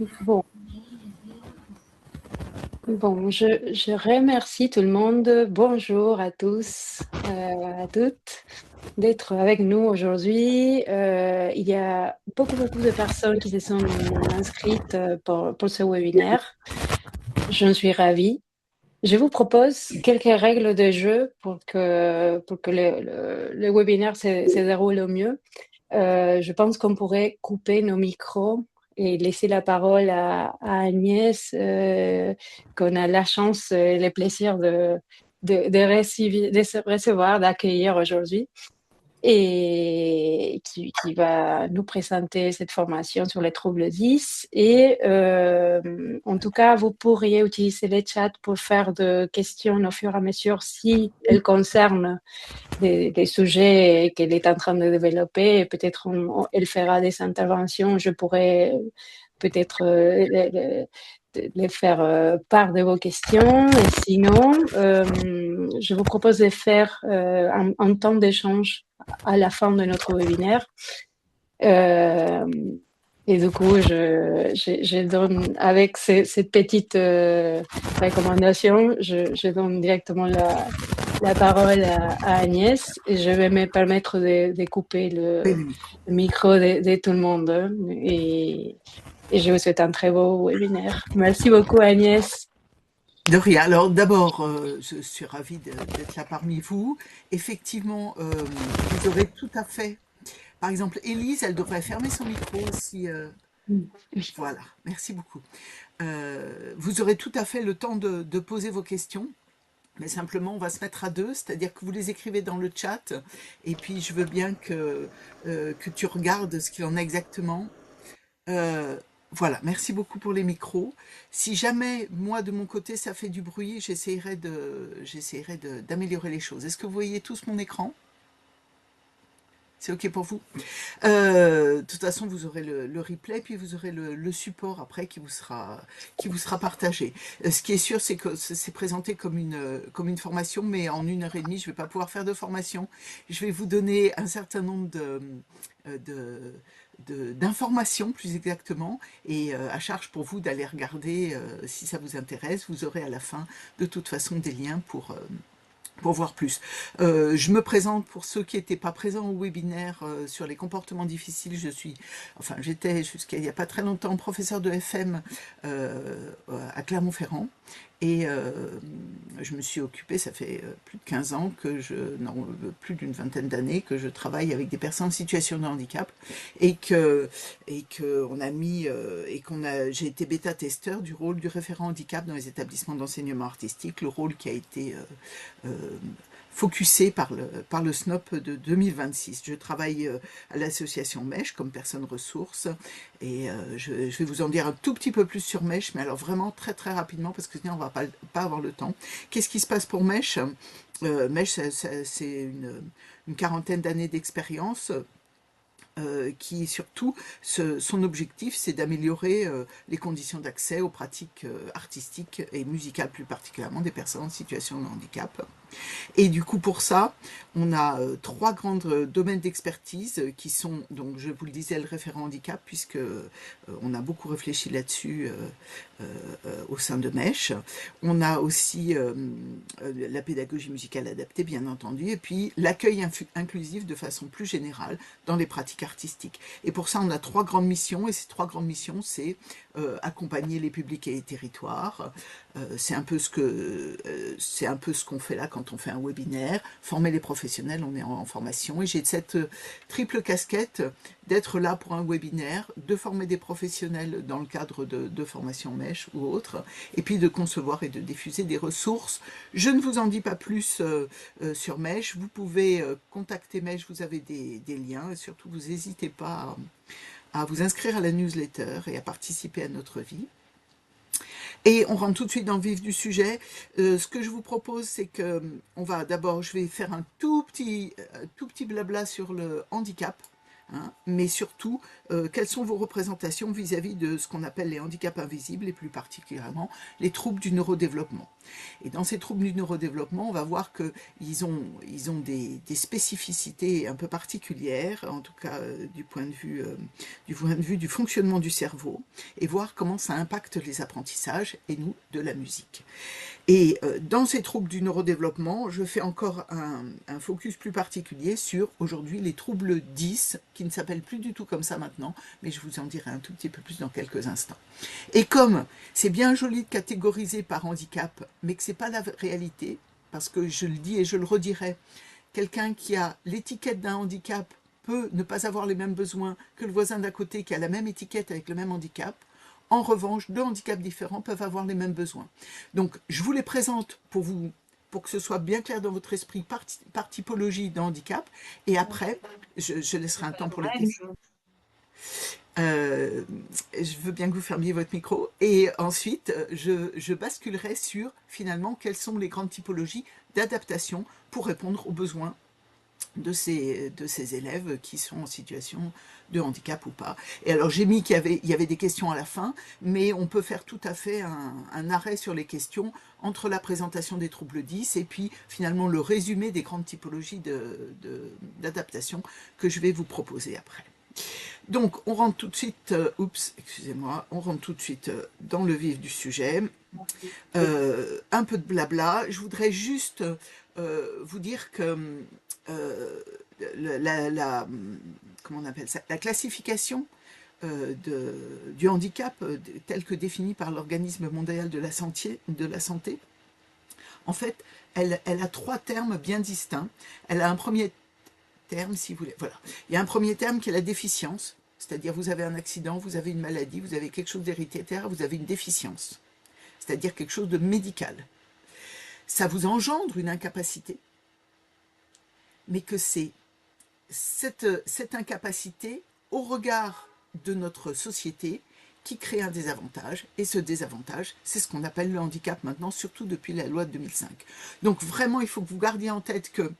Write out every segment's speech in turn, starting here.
Bon, je remercie tout le monde. Bonjour à tous, à toutes, d'être avec nous aujourd'hui. Il y a beaucoup de personnes qui se sont inscrites pour ce webinaire. J'en suis ravie. Je vous propose quelques règles de jeu pour que le webinaire se déroule au mieux. Je pense qu'on pourrait couper nos micros et laisser la parole à Agnès, qu'on a la chance et le plaisir de recevoir, d'accueillir aujourd'hui et qui va nous présenter cette formation sur les troubles 10. Et en tout cas, vous pourriez utiliser le chat pour faire des questions au fur et à mesure si elles concernent des sujets qu'elle est en train de développer. Peut-être elle fera des interventions. Je pourrais peut-être les faire part de vos questions. Et sinon, je vous propose de faire un temps d'échange à la fin de notre webinaire. Et du coup, je donne, avec cette petite recommandation, je donne directement la parole à Agnès et je vais me permettre de couper le micro de tout le monde. Et je vous souhaite un très beau webinaire. Merci beaucoup, Agnès. De rien. Alors d'abord, je suis ravie d'être là parmi vous. Effectivement, vous aurez tout à fait. Par exemple, Élise, elle devrait fermer son micro si. Voilà, merci beaucoup. Vous aurez tout à fait le temps de poser vos questions. Mais simplement, on va se mettre à deux, c'est-à-dire que vous les écrivez dans le chat, et puis je veux bien que tu regardes ce qu'il en est exactement. Euh, voilà, merci beaucoup pour les micros. Si jamais, moi, de mon côté, ça fait du bruit, d'améliorer les choses. Est-ce que vous voyez tous mon écran? C'est OK pour vous? De toute façon, vous aurez le replay, puis vous aurez le support après qui vous sera partagé. Ce qui est sûr, c'est que c'est présenté comme une formation, mais en 1 heure et demie, je ne vais pas pouvoir faire de formation. Je vais vous donner un certain nombre de, d'informations, plus exactement, et à charge pour vous d'aller regarder si ça vous intéresse. Vous aurez à la fin, de toute façon, des liens pour voir plus. Je me présente pour ceux qui n'étaient pas présents au webinaire sur les comportements difficiles. J'étais jusqu'à il n'y a pas très longtemps professeur de FM à Clermont-Ferrand. Et je me suis occupée, ça fait plus de 15 ans non, plus d'une vingtaine d'années que je travaille avec des personnes en situation de handicap et que on a mis et qu'on a, j'ai été bêta-testeur du rôle du référent handicap dans les établissements d'enseignement artistique, le rôle qui a été focusé par le SNOP de 2026. Je travaille à l'association MESH comme personne ressource et je vais vous en dire un tout petit peu plus sur MESH, mais alors vraiment très très rapidement parce que sinon on va pas avoir le temps. Qu'est-ce qui se passe pour MESH? MESH, c'est une quarantaine d'années d'expérience qui surtout, son objectif, c'est d'améliorer les conditions d'accès aux pratiques artistiques et musicales, plus particulièrement des personnes en situation de handicap. Et du coup, pour ça, on a trois grands domaines d'expertise qui sont, donc je vous le disais, le référent handicap, puisque on a beaucoup réfléchi là-dessus au sein de MESH. On a aussi la pédagogie musicale adaptée, bien entendu, et puis l'accueil inclusif de façon plus générale dans les pratiques artistiques. Et pour ça, on a trois grandes missions, et ces trois grandes missions, c'est accompagner les publics et les territoires. C'est un peu ce qu'on fait là quand on fait un webinaire, former les professionnels, on est en formation, et j'ai cette triple casquette d'être là pour un webinaire, de former des professionnels dans le cadre de formation MESH ou autre, et puis de concevoir et de diffuser des ressources. Je ne vous en dis pas plus sur MESH, vous pouvez contacter MESH, vous avez des liens, et surtout vous n'hésitez pas à vous inscrire à la newsletter et à participer à notre vie. Et on rentre tout de suite dans le vif du sujet. Ce que je vous propose, c'est que je vais faire un tout petit blabla sur le handicap, hein, mais surtout, quelles sont vos représentations vis-à-vis de ce qu'on appelle les handicaps invisibles et plus particulièrement les troubles du neurodéveloppement. Et dans ces troubles du neurodéveloppement, on va voir qu'ils ont des spécificités un peu particulières, en tout cas du point de vue du fonctionnement du cerveau, et voir comment ça impacte les apprentissages et nous de la musique. Et dans ces troubles du neurodéveloppement, je fais encore un focus plus particulier sur aujourd'hui les troubles 10, qui ne s'appellent plus du tout comme ça maintenant, mais je vous en dirai un tout petit peu plus dans quelques instants. Et comme c'est bien joli de catégoriser par handicap, mais que ce n'est pas la réalité, parce que je le dis et je le redirai, quelqu'un qui a l'étiquette d'un handicap peut ne pas avoir les mêmes besoins que le voisin d'à côté qui a la même étiquette avec le même handicap. En revanche, deux handicaps différents peuvent avoir les mêmes besoins. Donc, je vous les présente pour que ce soit bien clair dans votre esprit par typologie de handicap. Et après, je laisserai un temps pour les questions. Je veux bien que vous fermiez votre micro. Et ensuite, je basculerai sur, finalement, quelles sont les grandes typologies d'adaptation pour répondre aux besoins de ces élèves qui sont en situation de handicap ou pas. Et alors j'ai mis qu'il y avait des questions à la fin, mais on peut faire tout à fait un arrêt sur les questions entre la présentation des troubles 10 et puis finalement le résumé des grandes typologies d'adaptation que je vais vous proposer après. Donc on rentre tout de suite, excusez-moi, on rentre tout de suite dans le vif du sujet. Un peu de blabla. Je voudrais juste vous dire que euh, comment on appelle ça, la classification du handicap telle que définie par l'Organisme mondial de la santé, en fait, elle a trois termes bien distincts. Elle a un premier terme, si vous voulez. Voilà. Il y a un premier terme qui est la déficience, c'est-à-dire vous avez un accident, vous avez une maladie, vous avez quelque chose d'héréditaire, vous avez une déficience, c'est-à-dire quelque chose de médical. Ça vous engendre une incapacité, mais que c'est cette incapacité au regard de notre société qui crée un désavantage, et ce désavantage, c'est ce qu'on appelle le handicap maintenant, surtout depuis la loi de 2005. Donc vraiment, il faut que vous gardiez en tête que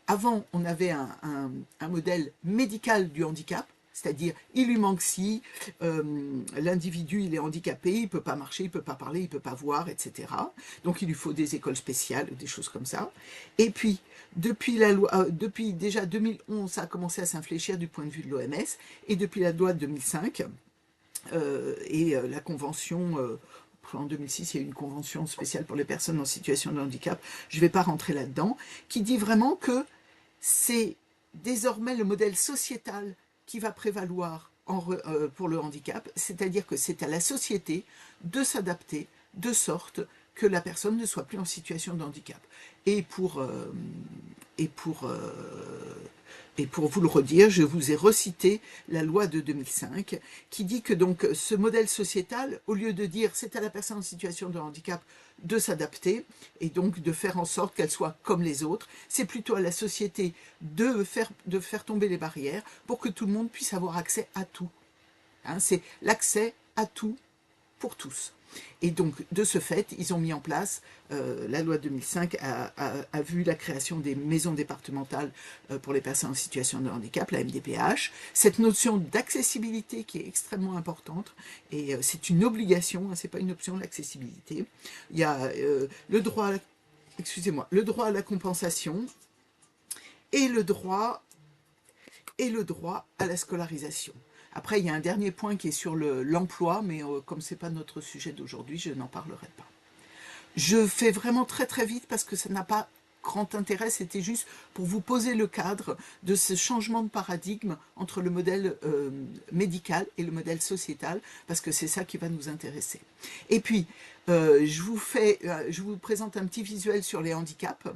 avant, on avait un modèle médical du handicap, c'est-à-dire il lui manque ci, l'individu il est handicapé, il ne peut pas marcher, il ne peut pas parler, il ne peut pas voir, etc. Donc il lui faut des écoles spéciales, des choses comme ça. Et puis, depuis déjà 2011, ça a commencé à s'infléchir du point de vue de l'OMS, et depuis la loi de 2005, la convention... en 2006, il y a eu une convention spéciale pour les personnes en situation de handicap, je ne vais pas rentrer là-dedans, qui dit vraiment que c'est désormais le modèle sociétal qui va prévaloir pour le handicap, c'est-à-dire que c'est à la société de s'adapter de sorte que la personne ne soit plus en situation de handicap. Et pour, euh, et pour, euh, et pour vous le redire, je vous ai recité la loi de 2005 qui dit que donc ce modèle sociétal, au lieu de dire c'est à la personne en situation de handicap de s'adapter et donc de faire en sorte qu'elle soit comme les autres, c'est plutôt à la société de faire tomber les barrières pour que tout le monde puisse avoir accès à tout. Hein, c'est l'accès à tout pour tous. Et donc, de ce fait, ils ont mis en place, la loi de 2005 a vu la création des maisons départementales pour les personnes en situation de handicap, la MDPH, cette notion d'accessibilité qui est extrêmement importante, et c'est une obligation, hein, c'est pas une option, l'accessibilité. Il y a le droit à la compensation et le droit à la scolarisation. Après, il y a un dernier point qui est sur l'emploi, mais comme ce n'est pas notre sujet d'aujourd'hui, je n'en parlerai pas. Je fais vraiment très très vite parce que ça n'a pas grand intérêt, c'était juste pour vous poser le cadre de ce changement de paradigme entre le modèle médical et le modèle sociétal, parce que c'est ça qui va nous intéresser. Et puis, je vous présente un petit visuel sur les handicaps.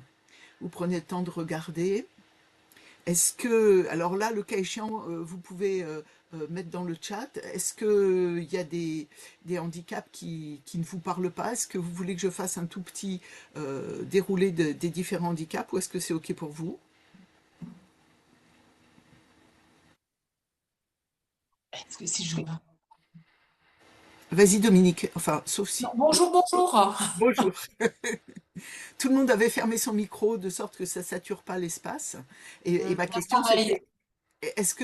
Vous prenez le temps de regarder. Est-ce que, alors là, le cas échéant, vous pouvez mettre dans le chat, est-ce qu'il y a des handicaps qui ne vous parlent pas? Est-ce que vous voulez que je fasse un tout petit déroulé des différents handicaps ou est-ce que c'est OK pour vous? Est-ce que si je... Vas-y Dominique, enfin, sauf Non, si. bonjour, bonjour. Bonjour. Tout le monde avait fermé son micro de sorte que ça ne sature pas l'espace. Et ma question Pareil. c'était, est-ce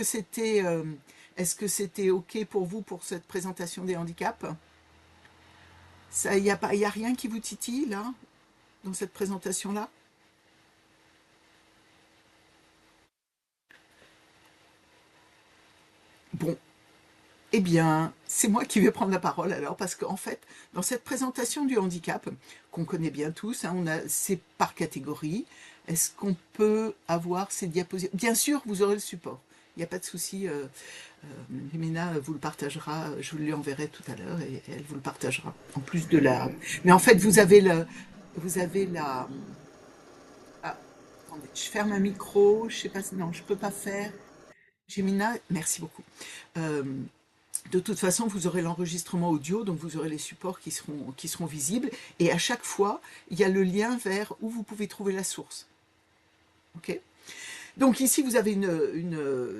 que c'était OK pour vous pour cette présentation des handicaps? Ça, il y a rien qui vous titille là, dans cette présentation-là? Bon, eh bien, c'est moi qui vais prendre la parole alors, parce qu'en fait, dans cette présentation du handicap, qu'on connaît bien tous, hein, c'est par catégorie. Est-ce qu'on peut avoir ces diapositives? Bien sûr, vous aurez le support. Il n'y a pas de souci. Lumina vous le partagera. Je vous lui enverrai tout à l'heure et elle vous le partagera. En plus de la. Mais en fait, vous avez la. Ah, attendez, je ferme un micro. Je sais pas. Non, je peux pas faire. Gemina, merci beaucoup. Euh, de toute façon, vous aurez l'enregistrement audio, donc vous aurez les supports qui seront visibles. Et à chaque fois, il y a le lien vers où vous pouvez trouver la source. Ok? Donc ici, vous avez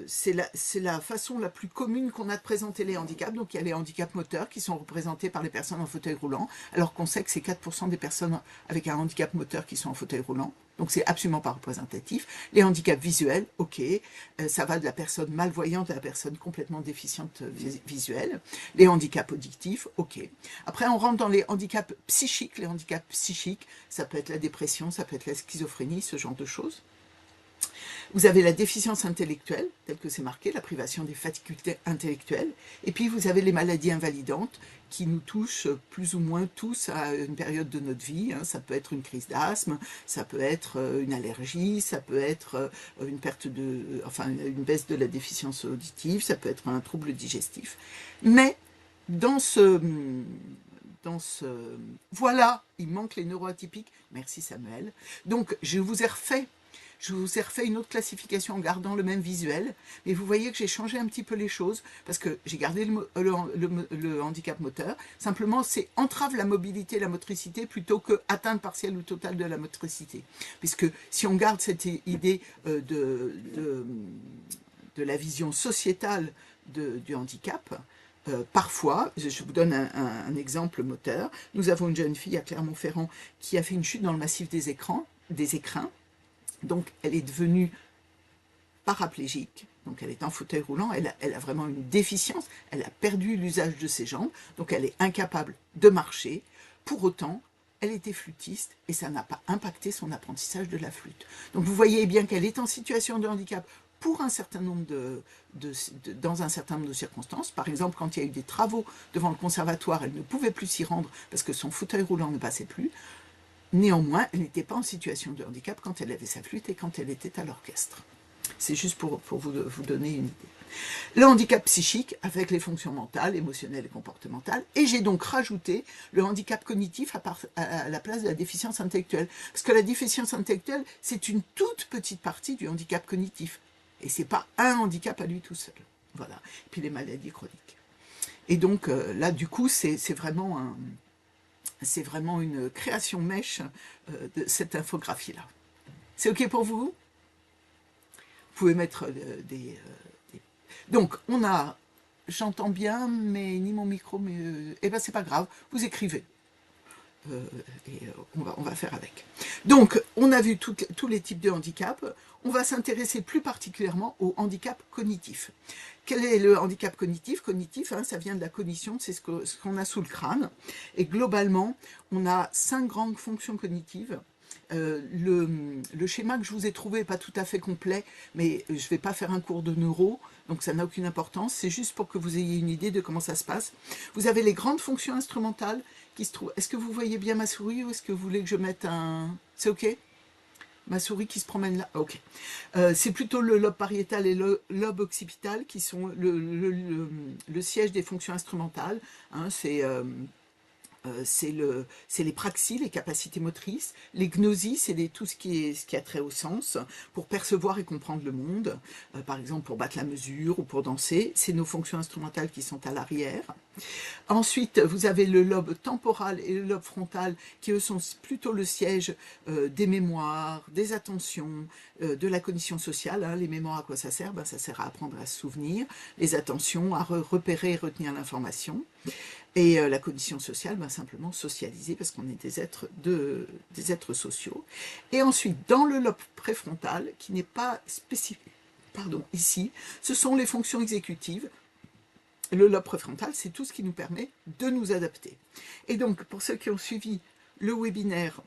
c'est la façon la plus commune qu'on a de présenter les handicaps. Donc il y a les handicaps moteurs qui sont représentés par les personnes en fauteuil roulant, alors qu'on sait que c'est 4% des personnes avec un handicap moteur qui sont en fauteuil roulant. Donc c'est absolument pas représentatif. Les handicaps visuels, ok, ça va de la personne malvoyante à la personne complètement déficiente visuelle. Les handicaps auditifs, ok. Après, on rentre dans les handicaps psychiques. Les handicaps psychiques, ça peut être la dépression, ça peut être la schizophrénie, ce genre de choses. Vous avez la déficience intellectuelle, telle que c'est marqué, la privation des facultés intellectuelles. Et puis vous avez les maladies invalidantes qui nous touchent plus ou moins tous à une période de notre vie. Ça peut être une crise d'asthme, ça peut être une allergie, ça peut être une baisse de la déficience auditive, ça peut être un trouble digestif. Mais dans ce, voilà, il manque les neuroatypiques. Merci Samuel. Donc je vous ai refait une autre classification en gardant le même visuel, mais vous voyez que j'ai changé un petit peu les choses, parce que j'ai gardé le handicap moteur. Simplement, c'est entrave la mobilité et la motricité plutôt que atteinte partielle ou totale de la motricité. Puisque si on garde cette idée de la vision sociétale du handicap, parfois, je vous donne un exemple moteur, nous avons une jeune fille à Clermont-Ferrand qui a fait une chute dans le massif des écrins, donc elle est devenue paraplégique, donc elle est en fauteuil roulant, elle a vraiment une déficience, elle a perdu l'usage de ses jambes, donc elle est incapable de marcher. Pour autant, elle était flûtiste et ça n'a pas impacté son apprentissage de la flûte. Donc vous voyez bien qu'elle est en situation de handicap pour un certain nombre dans un certain nombre de circonstances. Par exemple, quand il y a eu des travaux devant le conservatoire, elle ne pouvait plus s'y rendre parce que son fauteuil roulant ne passait plus. Néanmoins, elle n'était pas en situation de handicap quand elle avait sa flûte et quand elle était à l'orchestre. C'est juste pour vous donner une idée. Le handicap psychique avec les fonctions mentales, émotionnelles et comportementales. Et j'ai donc rajouté le handicap cognitif à la place de la déficience intellectuelle. Parce que la déficience intellectuelle, c'est une toute petite partie du handicap cognitif. Et ce n'est pas un handicap à lui tout seul. Voilà. Et puis les maladies chroniques. Et donc là, du coup, c'est vraiment une création mèche de cette infographie-là. C'est OK pour vous? Vous pouvez mettre des... Donc, on a... J'entends bien, mais ni mon micro, mais... eh ben, c'est pas grave, vous écrivez. On va faire avec. Donc, on a vu tous les types de handicap. On va s'intéresser plus particulièrement au handicap cognitif. Quel est le handicap cognitif? Cognitif, ça vient de la cognition, c'est ce qu'on a sous le crâne. Et globalement, on a 5 grandes fonctions cognitives. Le schéma que je vous ai trouvé n'est pas tout à fait complet, mais je ne vais pas faire un cours de neuro, donc ça n'a aucune importance. C'est juste pour que vous ayez une idée de comment ça se passe. Vous avez les grandes fonctions instrumentales qui se trouvent. Est-ce que vous voyez bien ma souris ou est-ce que vous voulez que je mette un... C'est OK? Ma souris qui se promène là. Ok. C'est plutôt le lobe pariétal et le lobe occipital qui sont le siège des fonctions instrumentales. C'est les praxies, les capacités motrices. Les gnosies, c'est tout ce qui a trait au sens, pour percevoir et comprendre le monde. Par exemple, pour battre la mesure ou pour danser. C'est nos fonctions instrumentales qui sont à l'arrière. Ensuite, vous avez le lobe temporal et le lobe frontal qui, eux, sont plutôt le siège des mémoires, des attentions, de la cognition sociale. Les mémoires, à quoi ça sert? Ça sert à apprendre à se souvenir. Les attentions, à repérer et retenir l'information. Et la cognition sociale, simplement socialiser, parce qu'on est des êtres sociaux. Et ensuite, dans le lobe préfrontal, qui n'est pas pardon, ici, ce sont les fonctions exécutives. Le lobe préfrontal, c'est tout ce qui nous permet de nous adapter. Et donc, pour ceux qui ont suivi le webinaire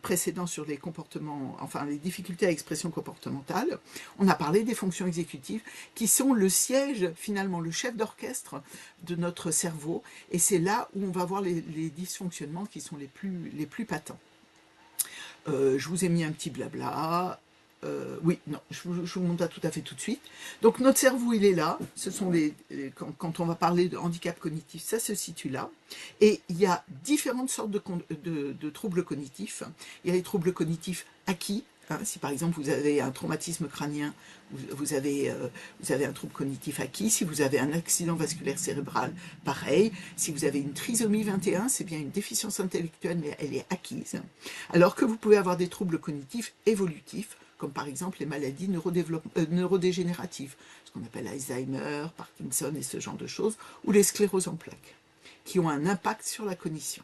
précédent sur les comportements, enfin les difficultés à expression comportementale, on a parlé des fonctions exécutives qui sont le siège, finalement, le chef d'orchestre de notre cerveau, et c'est là où on va voir les dysfonctionnements qui sont les plus patents. Je vous ai mis un petit blabla. Oui, non, je vous montre ça tout à fait tout de suite. Donc notre cerveau, il est là. Ce sont quand on va parler de handicap cognitif, ça se situe là. Et il y a différentes sortes de troubles cognitifs. Il y a les troubles cognitifs acquis. Hein, si par exemple vous avez un traumatisme crânien, vous avez un trouble cognitif acquis. Si vous avez un accident vasculaire cérébral, pareil. Si vous avez une trisomie 21, c'est bien une déficience intellectuelle, mais elle est acquise. Alors que vous pouvez avoir des troubles cognitifs évolutifs, comme par exemple les maladies neurodégénératives, ce qu'on appelle Alzheimer, Parkinson et ce genre de choses, ou les scléroses en plaques, qui ont un impact sur la cognition.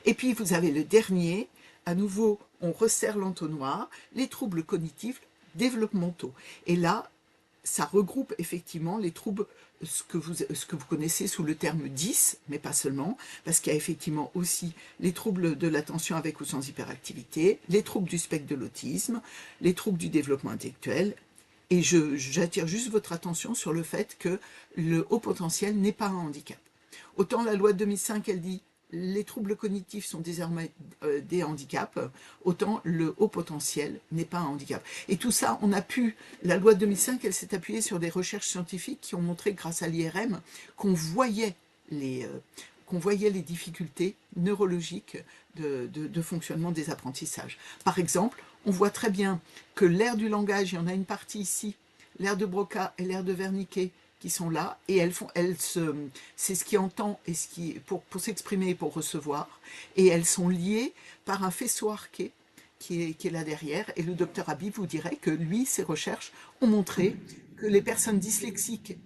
Et puis vous avez le dernier, à nouveau, on resserre l'entonnoir, les troubles cognitifs développementaux. Et là, ça regroupe effectivement les troubles, ce que vous connaissez sous le terme 10, mais pas seulement, parce qu'il y a effectivement aussi les troubles de l'attention avec ou sans hyperactivité, les troubles du spectre de l'autisme, les troubles du développement intellectuel, et j'attire juste votre attention sur le fait que le haut potentiel n'est pas un handicap. Autant la loi de 2005, elle dit les troubles cognitifs sont désormais des handicaps, autant le haut potentiel n'est pas un handicap. Et tout ça, la loi de 2005, elle s'est appuyée sur des recherches scientifiques qui ont montré, grâce à l'IRM, qu'on voyait les difficultés neurologiques de fonctionnement des apprentissages. Par exemple, on voit très bien que l'aire du langage, il y en a une partie ici, l'aire de Broca et l'aire de Wernicke, qui sont là, et c'est ce qui entend et pour s'exprimer et pour recevoir, et elles sont liées par un faisceau arqué qui est là derrière, et le docteur Habib vous dirait que lui, ses recherches ont montré que les personnes dyslexiques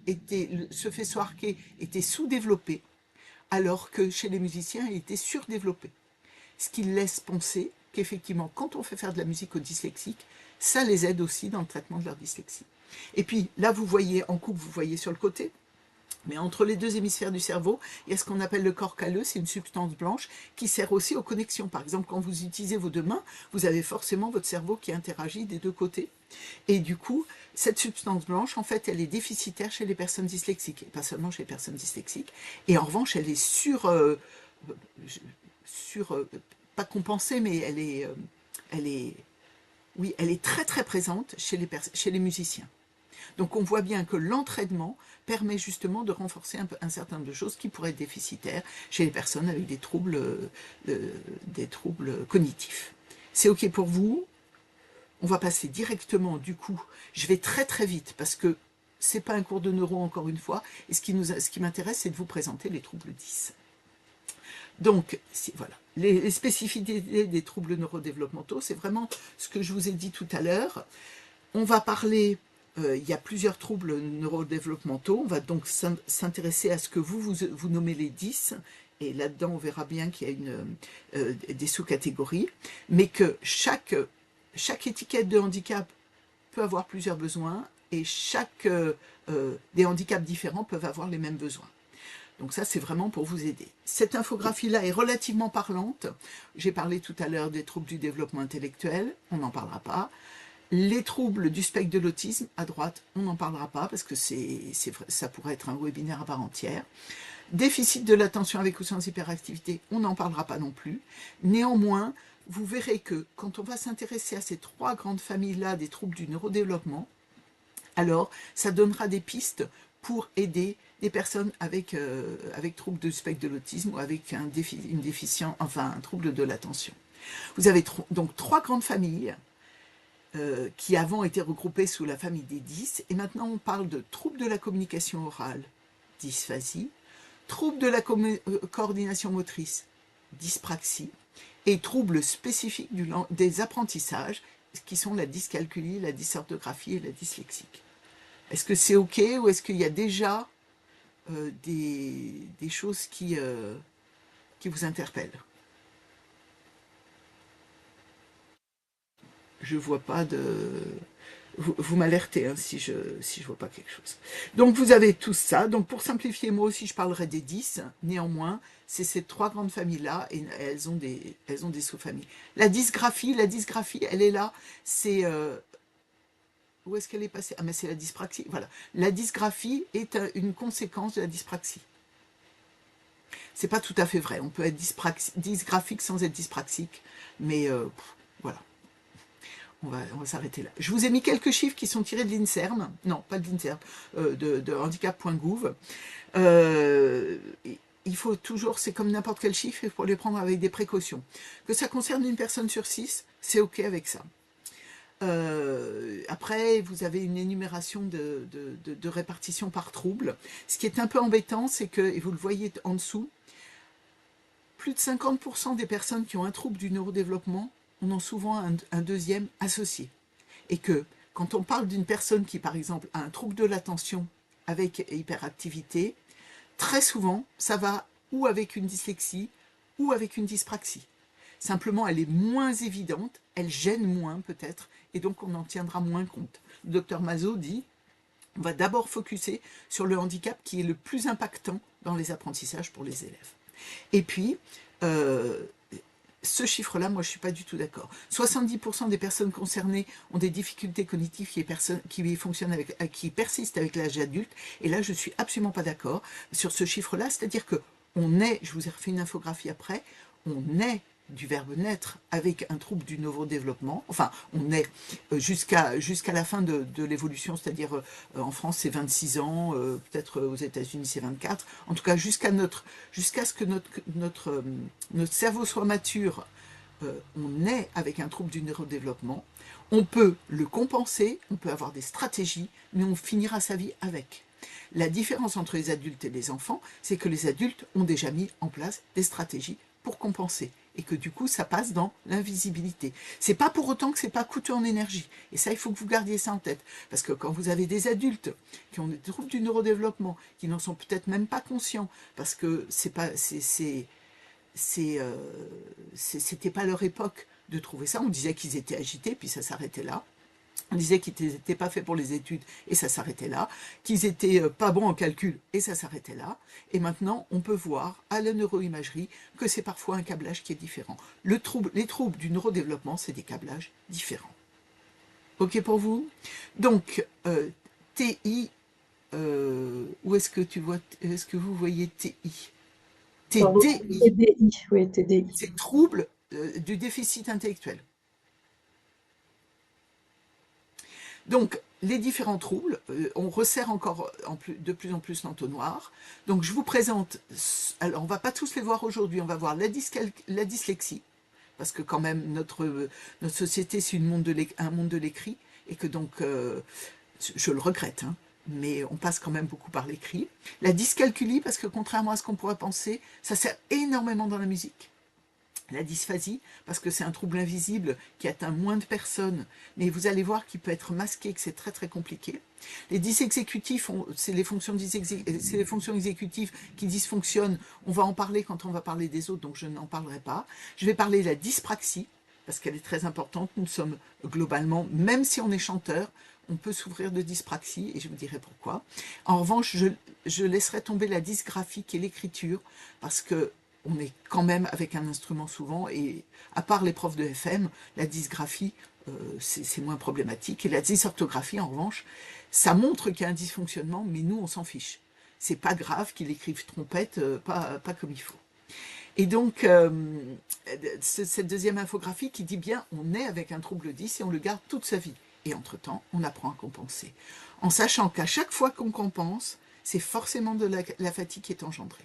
ce faisceau arqué était sous-développé, alors que chez les musiciens, il était surdéveloppé. Ce qui laisse penser qu'effectivement, quand on fait faire de la musique aux dyslexiques, ça les aide aussi dans le traitement de leur dyslexie. Et puis là, vous voyez en coupe, vous voyez sur le côté, mais entre les deux hémisphères du cerveau, il y a ce qu'on appelle le corps calleux, c'est une substance blanche qui sert aussi aux connexions. Par exemple, quand vous utilisez vos deux mains, vous avez forcément votre cerveau qui interagit des deux côtés. Et du coup, cette substance blanche, en fait, elle est déficitaire chez les personnes dyslexiques, et pas seulement chez les personnes dyslexiques. Et en revanche, elle est pas compensée, mais oui, elle est très très présente chez les musiciens. Donc on voit bien que l'entraînement permet justement de renforcer un certain nombre de choses qui pourraient être déficitaires chez les personnes avec des troubles cognitifs. C'est OK pour vous? On va passer directement, du coup, je vais très très vite parce que c'est pas un cours de neuro encore une fois, et ce qui m'intéresse, c'est de vous présenter les troubles 10. Donc, voilà, les spécificités des troubles neurodéveloppementaux, c'est vraiment ce que je vous ai dit tout à l'heure. On va parler, il y a plusieurs troubles neurodéveloppementaux, on va donc s'intéresser à ce que vous nommez les 10, et là-dedans on verra bien qu'il y a des sous-catégories, mais que chaque étiquette de handicap peut avoir plusieurs besoins, et des handicaps différents peuvent avoir les mêmes besoins. Donc ça, c'est vraiment pour vous aider. Cette infographie-là est relativement parlante. J'ai parlé tout à l'heure des troubles du développement intellectuel, on n'en parlera pas. Les troubles du spectre de l'autisme, à droite, on n'en parlera pas parce que ça pourrait être un webinaire à part entière. Déficit de l'attention avec ou sans hyperactivité, on n'en parlera pas non plus. Néanmoins, vous verrez que quand on va s'intéresser à ces trois grandes familles-là des troubles du neurodéveloppement, alors ça donnera des pistes pour aider des personnes avec trouble de spectre de l'autisme ou avec un trouble de l'attention. Vous avez donc trois grandes familles qui avant étaient regroupées sous la famille des 10, et maintenant on parle de troubles de la communication orale, dysphasie, troubles de la coordination motrice, dyspraxie, et troubles spécifiques des apprentissages, qui sont la dyscalculie, la dysorthographie et la dyslexique. Est-ce que c'est OK ou est-ce qu'il y a déjà des choses qui vous interpellent? Je vois pas de... vous m'alertez hein, si je vois pas quelque chose. Donc vous avez tout ça. Donc pour simplifier, moi aussi je parlerai des 10. Néanmoins, c'est ces trois grandes familles-là et elles ont des sous-familles. La dysgraphie, elle est là. C'est où est-ce qu'elle est passée? Ah mais c'est la dyspraxie. Voilà. La dysgraphie est une conséquence de la dyspraxie. C'est pas tout à fait vrai. On peut être dysgraphique sans être dyspraxique, mais voilà. On va s'arrêter là. Je vous ai mis quelques chiffres qui sont tirés de l'INSERM, non, pas de l'INSERM, de handicap.gouv. Euh, il faut toujours, c'est comme n'importe quel chiffre, il faut les prendre avec des précautions. Que ça concerne une personne sur 6, c'est OK avec ça. Après, vous avez une énumération de répartition par trouble. Ce qui est un peu embêtant, c'est que, et vous le voyez en dessous, plus de 50% des personnes qui ont un trouble du neurodéveloppement en ont souvent un deuxième associé. Et que quand on parle d'une personne qui, par exemple, a un trouble de l'attention avec hyperactivité, très souvent, ça va ou avec une dyslexie ou avec une dyspraxie. Simplement, elle est moins évidente, elle gêne moins peut-être, et donc on en tiendra moins compte. Le docteur Mazot dit, on va d'abord focuser sur le handicap qui est le plus impactant dans les apprentissages pour les élèves. Et puis, euh, ce chiffre-là, moi, je ne suis pas du tout d'accord. 70% des personnes concernées ont des difficultés cognitives qui persistent avec l'âge adulte. Et là, je ne suis absolument pas d'accord sur ce chiffre-là. C'est-à-dire que on est, je vous ai refait une infographie après, on est du verbe naître avec un trouble du neurodéveloppement, enfin on est jusqu'à la fin de l'évolution, c'est-à-dire en France c'est 26 ans, peut-être aux États-Unis c'est 24, en tout cas jusqu'à ce que notre cerveau soit mature, on est avec un trouble du neurodéveloppement, on peut le compenser, on peut avoir des stratégies, mais on finira sa vie avec. La différence entre les adultes et les enfants, c'est que les adultes ont déjà mis en place des stratégies pour compenser et que du coup ça passe dans l'invisibilité. C'est pas pour autant que c'est pas coûteux en énergie. Et ça, il faut que vous gardiez ça en tête. Parce que quand vous avez des adultes qui ont des troubles du neurodéveloppement, qui n'en sont peut-être même pas conscients, parce que c'était pas leur époque de trouver ça. On disait qu'ils étaient agités, puis ça s'arrêtait là. On disait qu'ils n'étaient pas faits pour les études, et ça s'arrêtait là. Qu'ils étaient pas bons en calcul, et ça s'arrêtait là. Et maintenant, on peut voir à la neuroimagerie que c'est parfois un câblage qui est différent. Les troubles du neurodéveloppement, c'est des câblages différents. OK pour vous? Donc, TI, où est-ce que est-ce que vous voyez TI? Pardon, TDI, TDI, oui, TDI. c'est trouble du déficit intellectuel. Donc, les différents troubles, on resserre encore de plus en plus l'entonnoir. Donc, je vous présente, alors on ne va pas tous les voir aujourd'hui, on va voir la dyslexie, parce que quand même, notre société, c'est un monde de l'écrit, et que donc, je le regrette, hein, mais on passe quand même beaucoup par l'écrit. La dyscalculie, parce que contrairement à ce qu'on pourrait penser, ça sert énormément dans la musique. La dysphasie, parce que c'est un trouble invisible qui atteint moins de personnes, mais vous allez voir qu'il peut être masqué, que c'est très très compliqué. Les dysexécutifs, c'est les fonctions exécutives qui dysfonctionnent. On va en parler quand on va parler des autres, donc je n'en parlerai pas. Je vais parler de la dyspraxie, parce qu'elle est très importante. Nous sommes globalement, même si on est chanteur, on peut souffrir de dyspraxie, et je vous dirai pourquoi. En revanche, je laisserai tomber la dysgraphie et l'écriture, parce que on est quand même avec un instrument souvent, et à part les profs de FM, la dysgraphie, c'est moins problématique. Et la dysorthographie, en revanche, ça montre qu'il y a un dysfonctionnement, mais nous, on s'en fiche. C'est pas grave qu'il écrive trompette, pas comme il faut. Et donc, cette deuxième infographie qui dit bien, on est avec un trouble 10 et on le garde toute sa vie. Et entre-temps, on apprend à compenser. En sachant qu'à chaque fois qu'on compense, c'est forcément de la fatigue qui est engendrée.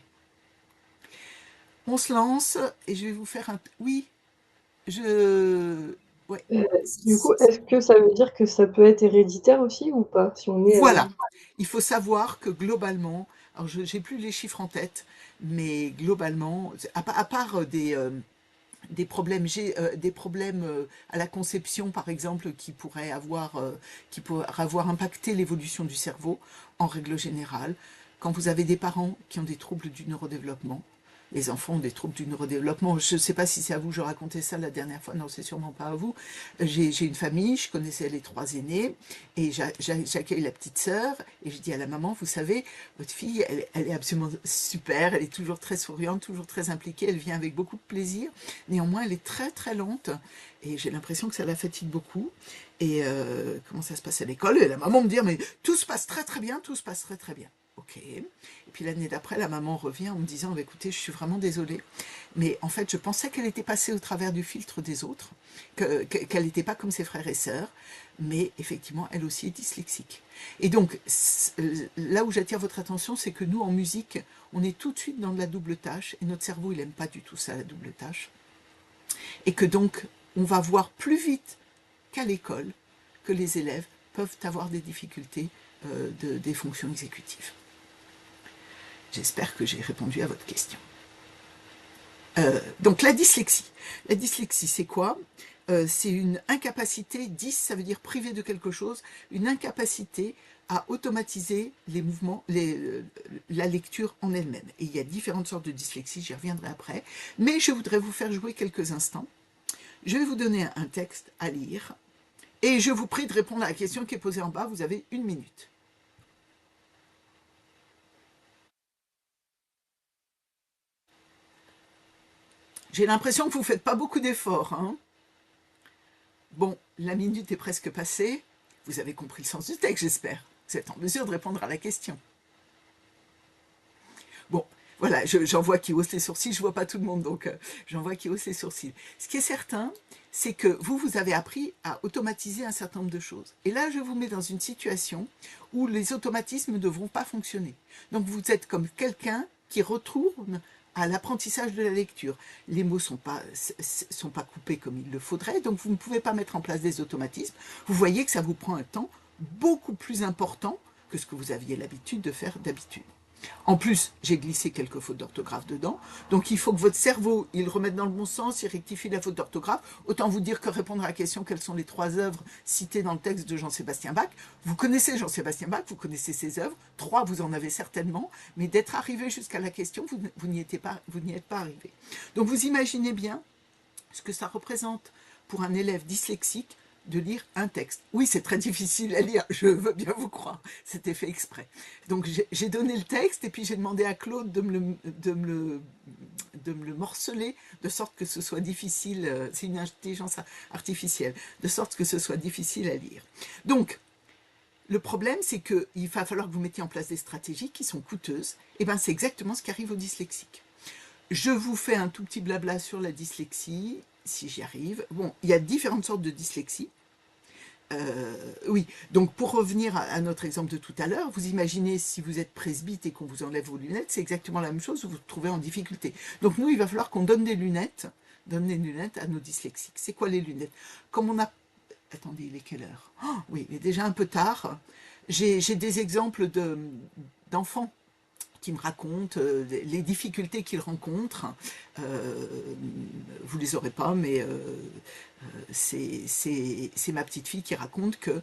On se lance et je vais vous faire un... Oui, ouais. Du coup, est-ce que ça veut dire que ça peut être héréditaire aussi ou pas si on est Voilà. Il faut savoir que globalement, alors je n'ai plus les chiffres en tête, mais globalement, à part des problèmes, à la conception, par exemple, qui pourraient avoir impacté l'évolution du cerveau, en règle générale, quand vous avez des parents qui ont des troubles du neurodéveloppement, les enfants ont des troubles du neurodéveloppement. Je ne sais pas si c'est à vous, je racontais ça la dernière fois, non, c'est sûrement pas à vous. J'ai une famille, je connaissais les 3 aînés, et j'accueille la petite sœur, et je dis à la maman, vous savez, votre fille, elle est absolument super, elle est toujours très souriante, toujours très impliquée, elle vient avec beaucoup de plaisir, néanmoins elle est très très lente, et j'ai l'impression que ça la fatigue beaucoup. Et comment ça se passe à l'école? Et la maman me dit, mais tout se passe très très bien, tout se passe très très bien. Ok. Et puis l'année d'après, la maman revient en me disant, bah, écoutez, je suis vraiment désolée, mais en fait, je pensais qu'elle était passée au travers du filtre des autres, qu'elle n'était pas comme ses frères et sœurs, mais effectivement, elle aussi est dyslexique. Et donc, là où j'attire votre attention, c'est que nous, en musique, on est tout de suite dans de la double tâche, et notre cerveau, il n'aime pas du tout ça, la double tâche. Et que donc, on va voir plus vite qu'à l'école que les élèves peuvent avoir des difficultés des fonctions exécutives. J'espère que j'ai répondu à votre question. Donc la dyslexie. La dyslexie, c'est quoi? C'est une incapacité, ça veut dire privé de quelque chose, une incapacité à automatiser les mouvements, la lecture en elle-même. Et il y a différentes sortes de dyslexie, j'y reviendrai après. Mais je voudrais vous faire jouer quelques instants. Je vais vous donner un texte à lire et je vous prie de répondre à la question qui est posée en bas. Vous avez 1 minute. J'ai l'impression que vous ne faites pas beaucoup d'efforts. Hein. Bon, la minute est presque passée. Vous avez compris le sens du texte, j'espère. Vous êtes en mesure de répondre à la question. Bon, voilà, j'en vois qui haussent les sourcils. Je ne vois pas tout le monde, donc j'en vois qui haussent les sourcils. Ce qui est certain, c'est que vous avez appris à automatiser un certain nombre de choses. Et là, je vous mets dans une situation où les automatismes ne devront pas fonctionner. Donc, vous êtes comme quelqu'un qui retourne à l'apprentissage de la lecture. Les mots sont pas coupés comme il le faudrait, donc vous ne pouvez pas mettre en place des automatismes. Vous voyez que ça vous prend un temps beaucoup plus important que ce que vous aviez l'habitude de faire d'habitude. En plus, j'ai glissé quelques fautes d'orthographe dedans, donc il faut que votre cerveau, il remette dans le bon sens, il rectifie la faute d'orthographe. Autant vous dire que répondre à la question quelles sont les 3 œuvres citées dans le texte de Jean-Sébastien Bach, vous connaissez Jean-Sébastien Bach, vous connaissez ses œuvres, 3 vous en avez certainement, mais d'être arrivé jusqu'à la question, vous n'y êtes pas arrivé. Donc vous imaginez bien ce que ça représente pour un élève dyslexique de lire un texte. Oui, c'est très difficile à lire, je veux bien vous croire, c'était fait exprès. Donc j'ai donné le texte et puis j'ai demandé à Claude de me le morceler de sorte que ce soit difficile, c'est une intelligence artificielle, de sorte que ce soit difficile à lire. Donc, le problème, c'est qu'il va falloir que vous mettiez en place des stratégies qui sont coûteuses, et bien c'est exactement ce qui arrive aux dyslexiques. Je vous fais un tout petit blabla sur la dyslexie, si j'y arrive. Bon, il y a différentes sortes de dyslexie. Oui, donc pour revenir à notre exemple de tout à l'heure, vous imaginez si vous êtes presbyte et qu'on vous enlève vos lunettes, c'est exactement la même chose, vous vous trouvez en difficulté. Donc nous, il va falloir qu'on donne des lunettes à nos dyslexiques. C'est quoi les lunettes? Comme on a... Attendez, il est quelle heure? Oh, oui, il est déjà un peu tard. J'ai des exemples d'enfants qui me racontent les difficultés qu'ils rencontrent. Vous ne les aurez pas, mais c'est ma petite fille qui raconte que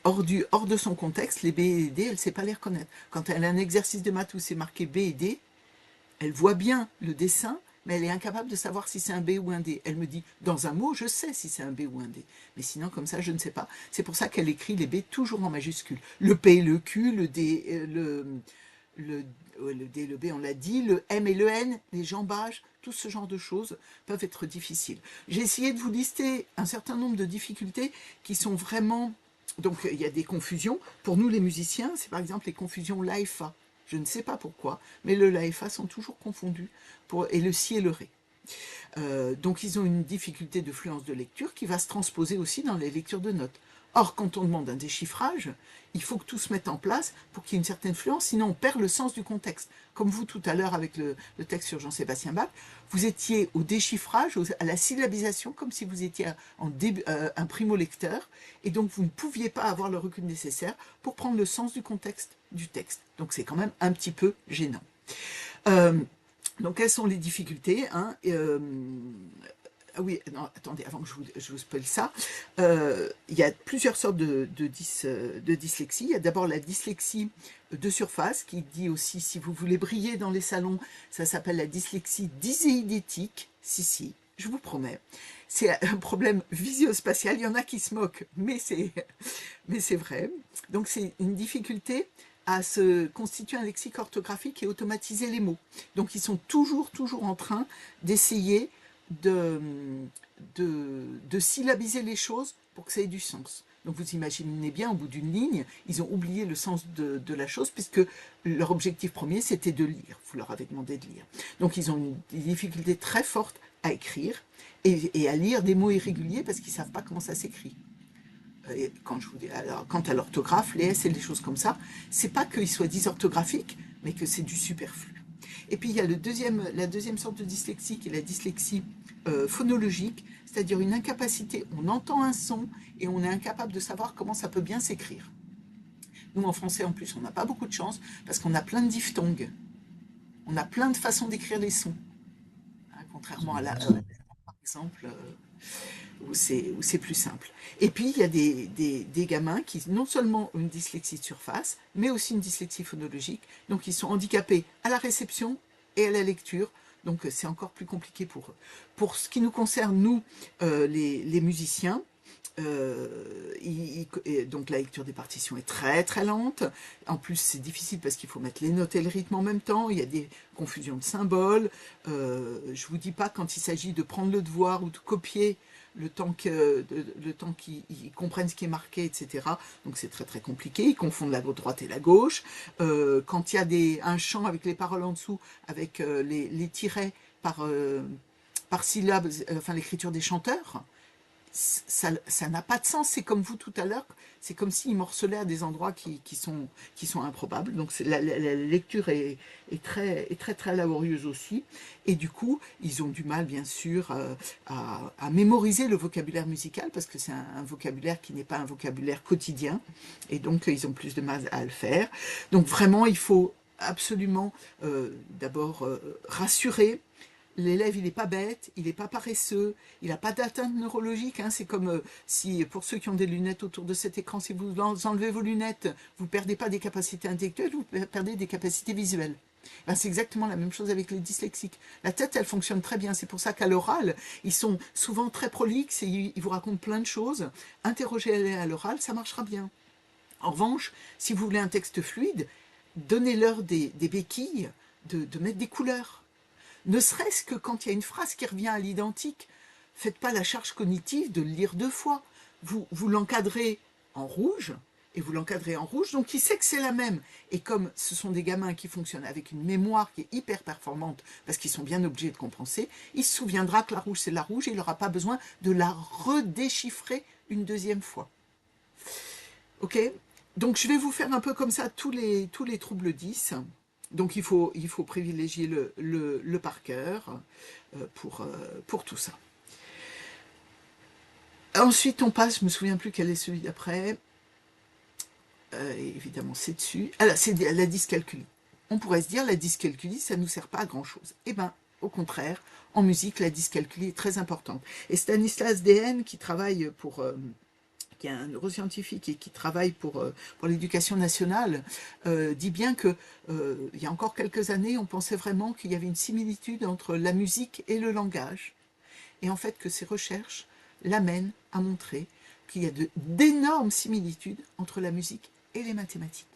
hors de son contexte, les B et D, elle ne sait pas les reconnaître. Quand elle a un exercice de maths où c'est marqué B et D, elle voit bien le dessin, mais elle est incapable de savoir si c'est un B ou un D. Elle me dit, dans un mot, je sais si c'est un B ou un D. Mais sinon, comme ça, je ne sais pas. C'est pour ça qu'elle écrit les B toujours en majuscule. Le P et le Q, le D, le D et le B, on l'a dit, le M et le N, les jambages, tout ce genre de choses peuvent être difficiles. J'ai essayé de vous lister un certain nombre de difficultés qui sont vraiment... Donc, il y a des confusions. Pour nous, les musiciens, c'est par exemple les confusions La-Fa. Je ne sais pas pourquoi, mais le La et Fa sont toujours confondus, et le Si et le Ré. Donc ils ont une difficulté de fluence de lecture qui va se transposer aussi dans les lectures de notes. Or, quand on demande un déchiffrage, il faut que tout se mette en place pour qu'il y ait une certaine fluence, sinon on perd le sens du contexte. Comme vous tout à l'heure avec le texte sur Jean-Sébastien Bach, vous étiez au déchiffrage, à la syllabisation, comme si vous étiez un primo-lecteur, et donc vous ne pouviez pas avoir le recul nécessaire pour prendre le sens du contexte du texte. Donc c'est quand même un petit peu gênant. Donc quelles sont les difficultés, hein? Ah oui, non, attendez, avant que je vous spoil ça, il y a plusieurs sortes de dyslexie. Il y a d'abord la dyslexie de surface, qui dit aussi, si vous voulez briller dans les salons, ça s'appelle la dyslexie dyséidétique. Si, si, je vous promets. C'est un problème visio-spatial. Il y en a qui se moquent, mais c'est vrai. Donc c'est une difficulté à se constituer un lexique orthographique et automatiser les mots. Donc ils sont toujours, toujours en train d'essayer de, de syllabiser les choses pour que ça ait du sens. Donc vous imaginez bien, au bout d'une ligne, ils ont oublié le sens de la chose, puisque leur objectif premier, c'était de lire. Vous leur avez demandé de lire. Donc ils ont une difficulté très forte à écrire et à lire des mots irréguliers parce qu'ils ne savent pas comment ça s'écrit. Et quand je vous dis, alors, quant à l'orthographe, les S et les choses comme ça, c'est pas qu'ils soient dysorthographiques, mais que c'est du superflu. Et puis il y a la deuxième sorte de dyslexie, qui est la dyslexie phonologique, c'est-à-dire une incapacité, on entend un son et on est incapable de savoir comment ça peut bien s'écrire. Nous, en français, en plus, on n'a pas beaucoup de chance, parce qu'on a plein de diphtongues. On a plein de façons d'écrire les sons. Hein, contrairement à par exemple, où c'est plus simple. Et puis, il y a des gamins qui, non seulement ont une dyslexie de surface, mais aussi une dyslexie phonologique. Donc, ils sont handicapés à la réception et à la lecture. Donc, c'est encore plus compliqué pour eux. Pour ce qui nous concerne, nous, les musiciens, donc la lecture des partitions est très très lente. En plus, c'est difficile parce qu'il faut mettre les notes et le rythme en même temps. Il y a des confusions de symboles. Je vous dis pas quand il s'agit de prendre le devoir ou de copier le temps qu'ils comprennent ce qui est marqué, etc. Donc c'est très très compliqué. Ils confondent la droite et la gauche. Quand il y a un chant avec les paroles en dessous, avec les tirets par syllabe, enfin l'écriture des chanteurs, ça n'a pas de sens. C'est comme vous tout à l'heure, c'est comme s'ils morcelaient à des endroits qui sont improbables. Donc la lecture est très très laborieuse aussi. Et du coup, ils ont du mal, bien sûr, à mémoriser le vocabulaire musical, parce que c'est un vocabulaire qui n'est pas un vocabulaire quotidien. Et donc, ils ont plus de mal à le faire. Donc vraiment, il faut absolument d'abord rassurer. L'élève, il n'est pas bête, il n'est pas paresseux, il n'a pas d'atteinte neurologique. Hein. C'est comme si, pour ceux qui ont des lunettes autour de cet écran, si vous enlevez vos lunettes, vous ne perdez pas des capacités intellectuelles, vous perdez des capacités visuelles. Ben, c'est exactement la même chose avec les dyslexiques. La tête, elle fonctionne très bien. C'est pour ça qu'à l'oral, ils sont souvent très prolixes et ils vous racontent plein de choses. Interrogez-les à l'oral, ça marchera bien. En revanche, si vous voulez un texte fluide, donnez-leur des béquilles de mettre des couleurs. Ne serait-ce que quand il y a une phrase qui revient à l'identique, faites pas la charge cognitive de le lire deux fois. Vous l'encadrez en rouge, et vous l'encadrez en rouge, donc il sait que c'est la même. Et comme ce sont des gamins qui fonctionnent avec une mémoire qui est hyper performante, parce qu'ils sont bien obligés de compenser, il se souviendra que la rouge c'est la rouge, et il n'aura pas besoin de la redéchiffrer une deuxième fois. Ok? Donc je vais vous faire un peu comme ça tous les troubles 10. Donc il faut privilégier le par cœur pour tout ça. Ensuite on passe, je ne me souviens plus quel est celui d'après. Évidemment c'est dessus. Ah là, c'est la dyscalculie. On pourrait se dire la dyscalculie ça ne nous sert pas à grand chose. Eh bien au contraire, en musique la dyscalculie est très importante. Et Stanislas Dehaene qui travaille qui est un neuroscientifique et qui travaille pour l'éducation nationale, dit bien que il y a encore quelques années, on pensait vraiment qu'il y avait une similitude entre la musique et le langage. Et en fait, que ces recherches l'amènent à montrer qu'il y a d'énormes similitudes entre la musique et les mathématiques.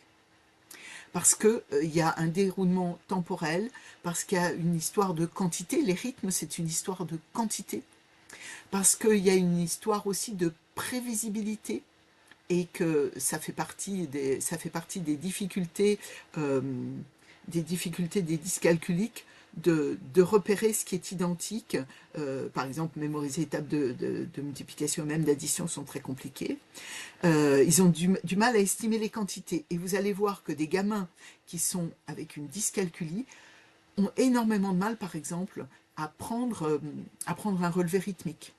Parce qu'il y a un déroulement temporel, parce qu'il y a une histoire de quantité, les rythmes, c'est une histoire de quantité, parce qu'il y a une histoire aussi de prévisibilité et que ça fait partie des difficultés des dyscalculiques de repérer ce qui est identique. Par exemple, mémoriser les tables de multiplication et même d'addition sont très compliquées. Ils ont du mal à estimer les quantités. Et vous allez voir que des gamins qui sont avec une dyscalculie ont énormément de mal, par exemple, à prendre un relevé rythmique.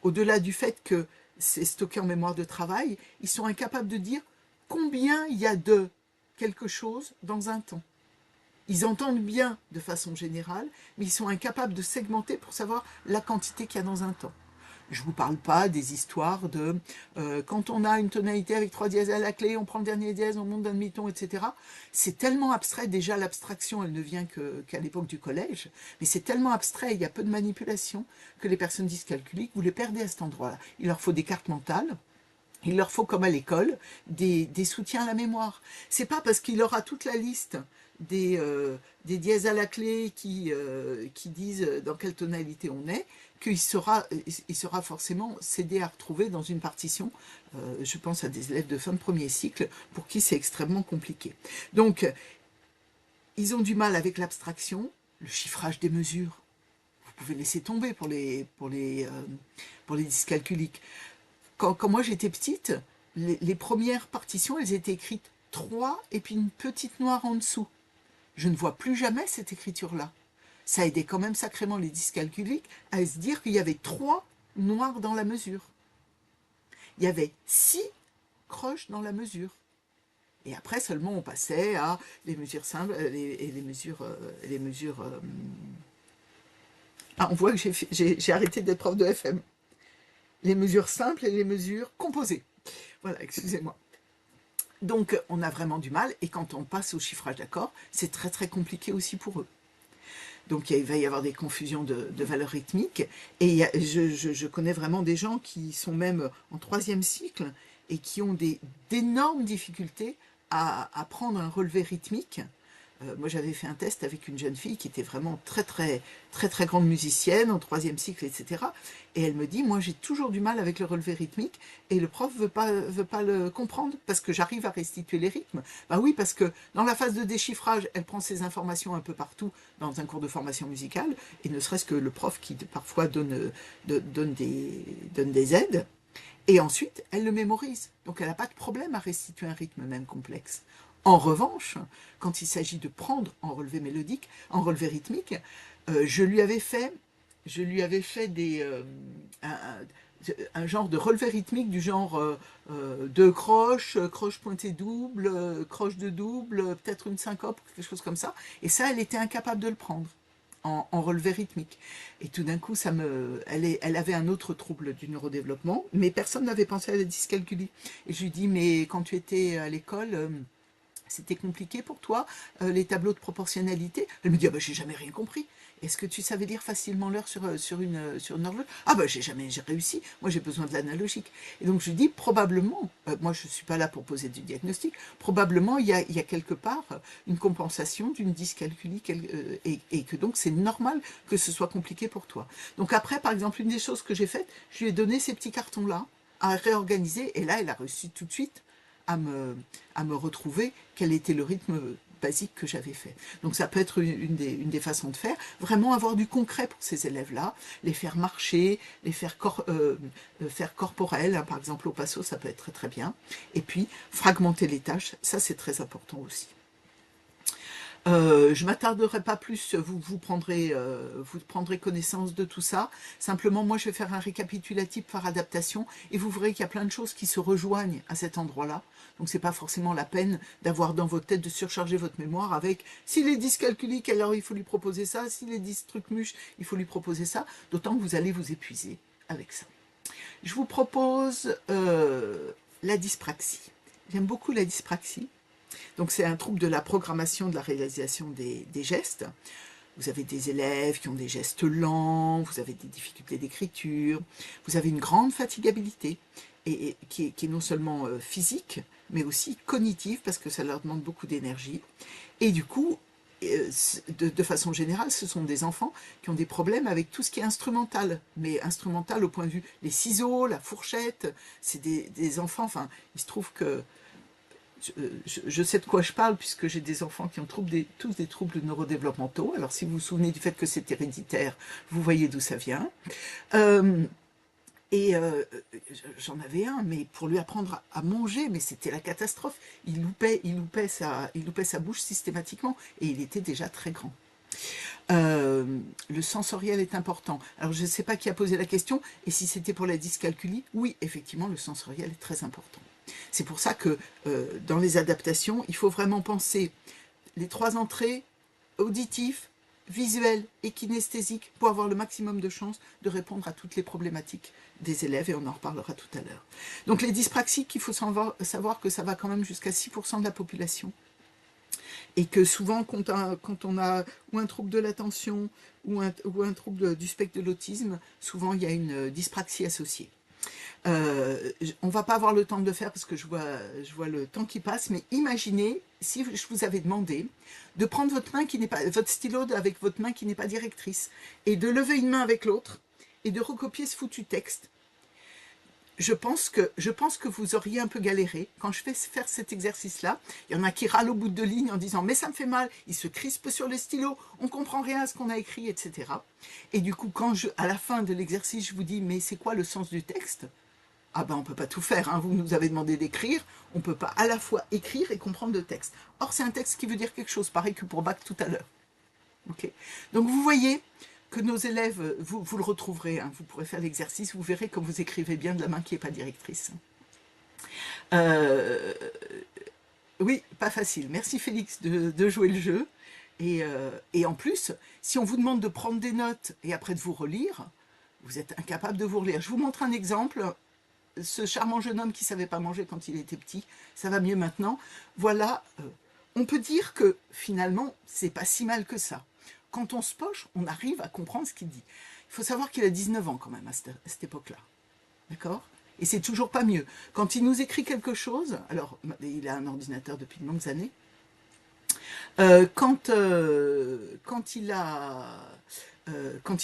Au-delà du fait que c'est stocké en mémoire de travail, ils sont incapables de dire combien il y a de quelque chose dans un temps. Ils entendent bien de façon générale, mais ils sont incapables de segmenter pour savoir la quantité qu'il y a dans un temps. Je ne vous parle pas des histoires de quand on a une tonalité avec 3 dièses à la clé, on prend le dernier dièse, on monte d'un demi-ton, etc. C'est tellement abstrait, déjà l'abstraction, elle ne vient qu'à l'époque du collège, mais c'est tellement abstrait, il y a peu de manipulation, que les personnes dyscalculiques, vous les perdez à cet endroit-là. Il leur faut des cartes mentales, il leur faut, comme à l'école, des soutiens à la mémoire. C'est pas parce qu'il aura toute la liste des dièses à la clé qui disent dans quelle tonalité on est qu'il sera forcément cédé à retrouver dans une partition. Je pense à des élèves de fin de premier cycle pour qui c'est extrêmement compliqué. Donc, ils ont du mal avec l'abstraction, le chiffrage des mesures. Vous pouvez laisser tomber pour les dyscalculiques. Quand moi j'étais petite, les premières partitions, elles étaient écrites 3 et puis une petite noire en dessous. Je ne vois plus jamais cette écriture-là. Ça aidait quand même sacrément les dyscalculiques à se dire qu'il y avait 3 noirs dans la mesure. Il y avait 6 croches dans la mesure. Et après seulement on passait à les mesures simples et les mesures. Ah, on voit que j'ai arrêté d'être prof de FM. Les mesures simples et les mesures composées. Voilà, excusez-moi. Donc, on a vraiment du mal, et quand on passe au chiffrage d'accords, c'est très très compliqué aussi pour eux. Donc, il va y avoir des confusions de valeurs rythmiques, et je connais vraiment des gens qui sont même en 3e cycle, et qui ont d'énormes difficultés à prendre un relevé rythmique. Moi, j'avais fait un test avec une jeune fille qui était vraiment très, très, très, très grande musicienne, en 3e cycle, etc. Et elle me dit, moi, j'ai toujours du mal avec le relevé rythmique, et le prof veut pas le comprendre, parce que j'arrive à restituer les rythmes. Bah oui, parce que dans la phase de déchiffrage, elle prend ses informations un peu partout dans un cours de formation musicale, et ne serait-ce que le prof qui, parfois, donne des aides, et ensuite, elle le mémorise. Donc, elle n'a pas de problème à restituer un rythme même complexe. En revanche, quand il s'agit de prendre en relevé mélodique, en relevé rythmique, je lui avais fait un genre de relevé rythmique du genre 2 croches, croche pointée double, croche de double, peut-être une syncope, quelque chose comme ça. Et ça, elle était incapable de le prendre en relevé rythmique. Et tout d'un coup, elle avait un autre trouble du neurodéveloppement, mais personne n'avait pensé à la dyscalculie. Et je lui dis, mais quand tu étais à l'école, c'était compliqué pour toi, les tableaux de proportionnalité? Elle me dit, ah bah j'ai jamais rien compris. Est-ce que tu savais lire facilement l'heure sur une horloge? Ah bah j'ai réussi, moi j'ai besoin de l'analogique. Et donc je dis, probablement, moi je ne suis pas là pour poser du diagnostic, probablement il y a quelque part une compensation d'une dyscalculie, et que donc c'est normal que ce soit compliqué pour toi. Donc après, par exemple, une des choses que j'ai faites, je lui ai donné ces petits cartons-là à réorganiser, et là elle a réussi tout de suite à me retrouver quel était le rythme basique que j'avais fait. Donc ça peut être une des façons de faire, vraiment avoir du concret pour ces élèves-là, les faire marcher, les faire faire corporel, hein, par exemple au passo, ça peut être très très bien, et puis fragmenter les tâches, ça c'est très important aussi. Je ne m'attarderai pas plus, vous prendrez connaissance de tout ça. Simplement, moi, je vais faire un récapitulatif par adaptation, et vous verrez qu'il y a plein de choses qui se rejoignent à cet endroit-là. Donc, ce n'est pas forcément la peine d'avoir dans votre tête de surcharger votre mémoire avec s'il est dyscalculique, alors il faut lui proposer ça, s'il est dysstrucmuche, il faut lui proposer ça, d'autant que vous allez vous épuiser avec ça. Je vous propose la dyspraxie. J'aime beaucoup la dyspraxie. Donc c'est un trouble de la programmation de la réalisation des gestes. Vous avez des élèves qui ont des gestes lents, vous avez des difficultés d'écriture, vous avez une grande fatigabilité, et qui est non seulement physique, mais aussi cognitive, parce que ça leur demande beaucoup d'énergie. Et du coup, de façon générale, ce sont des enfants qui ont des problèmes avec tout ce qui est instrumental, mais instrumental au point de vue les ciseaux, la fourchette, c'est des enfants, enfin, il se trouve que je sais de quoi je parle, puisque j'ai des enfants qui ont tous des troubles neurodéveloppementaux. Alors si vous vous souvenez du fait que c'est héréditaire, vous voyez d'où ça vient. J'en avais un, mais pour lui apprendre à manger, mais c'était la catastrophe. Il loupait sa bouche systématiquement, et il était déjà très grand. Le sensoriel est important. Alors je ne sais pas qui a posé la question, et si c'était pour la dyscalculie, oui, effectivement, le sensoriel est très important. C'est pour ça que dans les adaptations, il faut vraiment penser les 3 entrées, auditif, visuel et kinesthésique pour avoir le maximum de chances de répondre à toutes les problématiques des élèves, et on en reparlera tout à l'heure. Donc les dyspraxiques, il faut savoir que ça va quand même jusqu'à 6% de la population, et que souvent quand on a ou un trouble de l'attention ou un trouble du spectre de l'autisme, souvent il y a une dyspraxie associée. On va pas avoir le temps de le faire parce que je vois le temps qui passe, mais imaginez si je vous avais demandé de prendre votre main qui n'est pas votre stylo avec votre main qui n'est pas directrice et de lever une main avec l'autre et de recopier ce foutu texte. Je pense que vous auriez un peu galéré. Quand je fais faire cet exercice-là, il y en a qui râlent au bout de ligne en disant « mais ça me fait mal », ils se crispent sur le stylo, on ne comprend rien à ce qu'on a écrit, etc. Et du coup, à la fin de l'exercice, je vous dis « mais c'est quoi le sens du texte ?» Ah ben on ne peut pas tout faire, hein. Vous nous avez demandé d'écrire, on ne peut pas à la fois écrire et comprendre le texte. Or c'est un texte qui veut dire quelque chose, pareil que pour bac tout à l'heure. Okay. Donc vous voyez que nos élèves, vous le retrouverez, hein, vous pourrez faire l'exercice, vous verrez comme vous écrivez bien de la main qui n'est pas directrice. Oui, pas facile. Merci Félix de jouer le jeu. Et en plus, si on vous demande de prendre des notes et après de vous relire, vous êtes incapable de vous relire. Je vous montre un exemple. Ce charmant jeune homme qui ne savait pas manger quand il était petit, ça va mieux maintenant. Voilà, on peut dire que finalement, c'est pas si mal que ça. Quand on se poche, on arrive à comprendre ce qu'il dit. Il faut savoir qu'il a 19 ans quand même à cette époque-là. D'accord ? Et c'est toujours pas mieux. Quand il nous écrit quelque chose, alors il a un ordinateur depuis de longues années, quand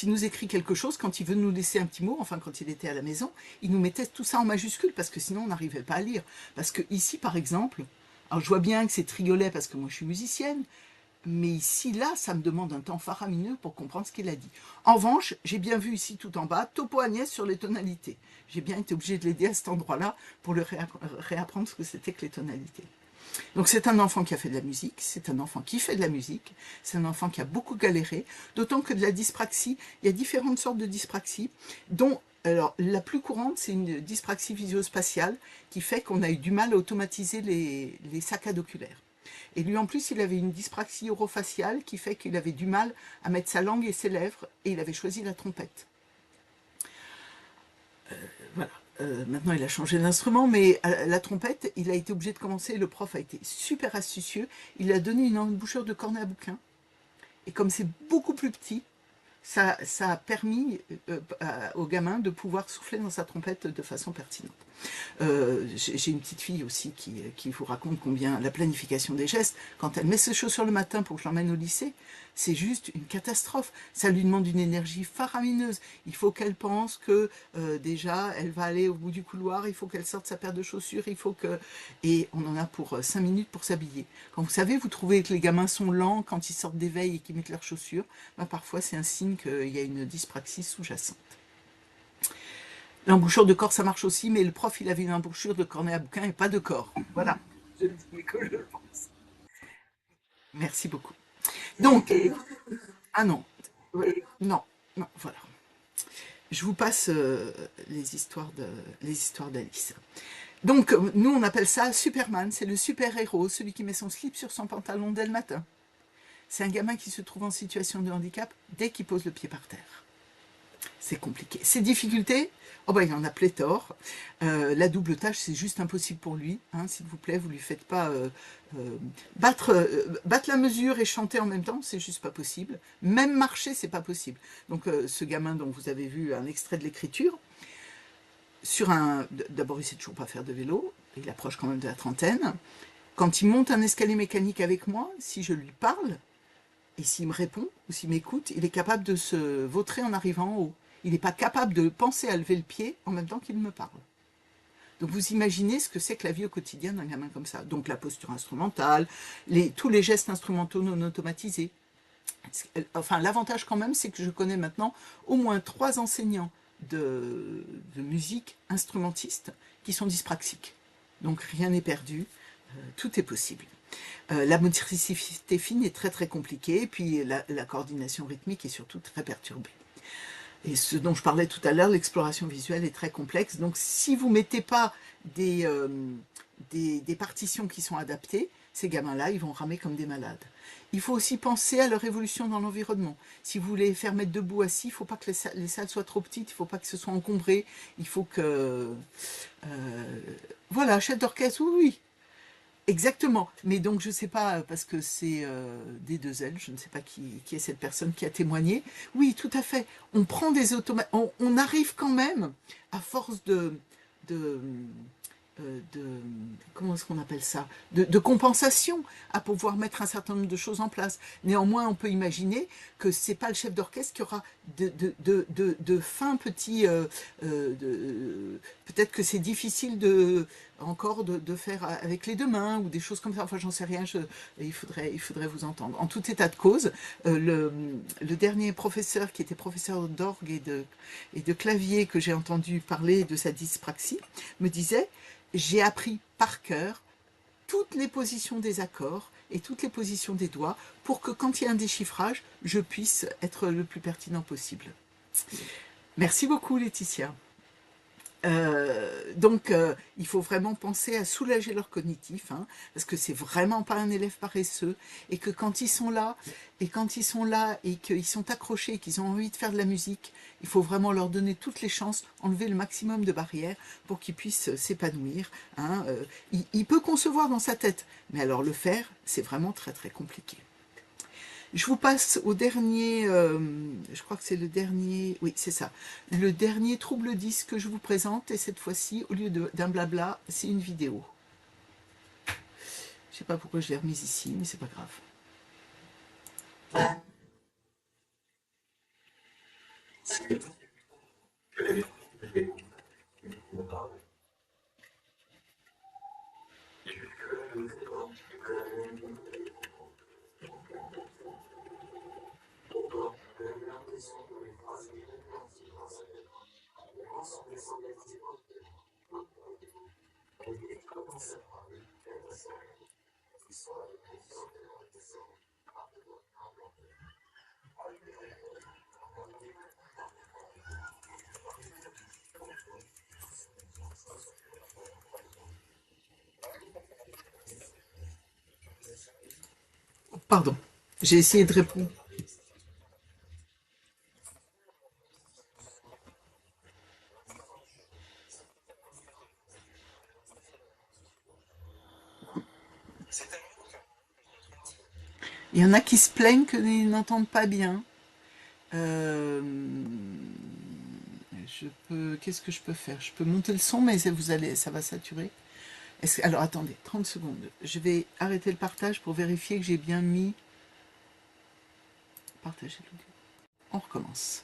il nous écrit quelque chose, quand il veut nous laisser un petit mot, enfin quand il était à la maison, il nous mettait tout ça en majuscule parce que sinon on n'arrivait pas à lire. Parce que ici, par exemple, alors je vois bien que c'est triolet parce que moi je suis musicienne, mais ici, là, ça me demande un temps faramineux pour comprendre ce qu'il a dit. En revanche, j'ai bien vu ici tout en bas, Topo Agnès sur les tonalités. J'ai bien été obligée de l'aider à cet endroit-là pour le réapprendre ce que c'était que les tonalités. Donc c'est un enfant qui a fait de la musique, c'est un enfant qui fait de la musique, c'est un enfant qui a beaucoup galéré, d'autant que de la dyspraxie, il y a différentes sortes de dyspraxie, dont alors, la plus courante, c'est une dyspraxie visuospatiale qui fait qu'on a eu du mal à automatiser les saccades oculaires. Et lui, en plus, il avait une dyspraxie orofaciale qui fait qu'il avait du mal à mettre sa langue et ses lèvres, et il avait choisi la trompette. Voilà. Maintenant, il a changé d'instrument, mais la trompette, il a été obligé de commencer. Le prof a été super astucieux. Il a donné une embouchure de cornet à bouquin. Et comme c'est beaucoup plus petit, ça a permis au gamin de pouvoir souffler dans sa trompette de façon pertinente. J'ai une petite fille aussi qui vous raconte combien la planification des gestes, quand elle met ses chaussures le matin pour que je l'emmène au lycée, c'est juste une catastrophe. Ça lui demande une énergie faramineuse. Il faut qu'elle pense que déjà, elle va aller au bout du couloir, il faut qu'elle sorte sa paire de chaussures, il faut que... Et on en a pour 5 minutes pour s'habiller. Quand vous savez, vous trouvez que les gamins sont lents quand ils sortent d'éveil et qu'ils mettent leurs chaussures, ben parfois c'est un signe qu'il y a une dyspraxie sous-jacente. L'embouchure de corps, ça marche aussi, mais le prof, il avait une embouchure de cornet à bouquin et pas de corps. Voilà. Je le dis que je le pense. Merci beaucoup. Donc, ah non, non, non, voilà. Je vous passe les histoires d'Alice. Donc, nous, on appelle ça Superman, c'est le super-héros, celui qui met son slip sur son pantalon dès le matin. C'est un gamin qui se trouve en situation de handicap dès qu'il pose le pied par terre. C'est compliqué. Ses difficultés, oh ben, il en a pléthore. La double tâche, c'est juste impossible pour lui. Hein, s'il vous plaît, vous lui faites pas battre la mesure et chanter en même temps, c'est juste pas possible. Même marcher, c'est pas possible. Donc, ce gamin dont vous avez vu un extrait de l'écriture, d'abord, il sait toujours pas faire de vélo. Il approche quand même de la trentaine. Quand il monte un escalier mécanique avec moi, si je lui parle, et s'il me répond ou s'il m'écoute, il est capable de se vautrer en arrivant en haut. Il n'est pas capable de penser à lever le pied en même temps qu'il me parle. Donc vous imaginez ce que c'est que la vie au quotidien d'un gamin comme ça. Donc la posture instrumentale, tous les gestes instrumentaux non automatisés. Enfin, l'avantage quand même, c'est que je connais maintenant au moins 3 enseignants de musique instrumentistes qui sont dyspraxiques. Donc rien n'est perdu, tout est possible. La motricité fine est très très compliquée, et puis la coordination rythmique est surtout très perturbée. Et ce dont je parlais tout à l'heure, l'exploration visuelle est très complexe, donc si vous ne mettez pas des partitions qui sont adaptées, ces gamins-là, ils vont ramer comme des malades. Il faut aussi penser à leur évolution dans l'environnement. Si vous voulez faire mettre debout assis, il ne faut pas que les salles soient trop petites, il ne faut pas que ce soit encombré, il faut que... voilà, chef d'orchestre, oui, oui. Exactement, mais donc je ne sais pas, parce que c'est D2L, je ne sais pas qui est cette personne qui a témoigné. Oui, tout à fait, on prend des automates, on arrive quand même, à force de comment est-ce qu'on appelle ça, de compensation, à pouvoir mettre un certain nombre de choses en place. Néanmoins, on peut imaginer que c'est pas le chef d'orchestre qui aura de fins petits... peut-être que c'est difficile encore de faire avec les deux mains ou des choses comme ça. Enfin, j'en sais rien, il faudrait vous entendre. En tout état de cause, le dernier professeur qui était professeur d'orgue et de clavier que j'ai entendu parler de sa dyspraxie me disait: j'ai appris par cœur toutes les positions des accords et toutes les positions des doigts pour que quand il y a un déchiffrage, je puisse être le plus pertinent possible. Merci beaucoup, Laetitia. Donc, il faut vraiment penser à soulager leur cognitif, hein, parce que c'est vraiment pas un élève paresseux, et que quand ils sont là, et qu'ils sont accrochés, et qu'ils ont envie de faire de la musique, il faut vraiment leur donner toutes les chances, enlever le maximum de barrières pour qu'ils puissent s'épanouir. Hein. Il peut concevoir dans sa tête, mais alors le faire, c'est vraiment très très compliqué. Je vous passe au dernier, je crois que c'est le dernier, oui c'est ça, le dernier trouble 10 que je vous présente, et cette fois-ci, au lieu d'un blabla, c'est une vidéo. Je ne sais pas pourquoi je l'ai remise ici, mais c'est pas grave. Pardon, j'ai essayé de répondre. Il y en a qui se plaignent qu'ils n'entendent pas bien. Qu'est-ce que je peux faire? Je peux monter le son, mais ça va saturer. Alors attendez, 30 secondes. Je vais arrêter le partage pour vérifier que j'ai bien mis... Partager l'audio. On recommence.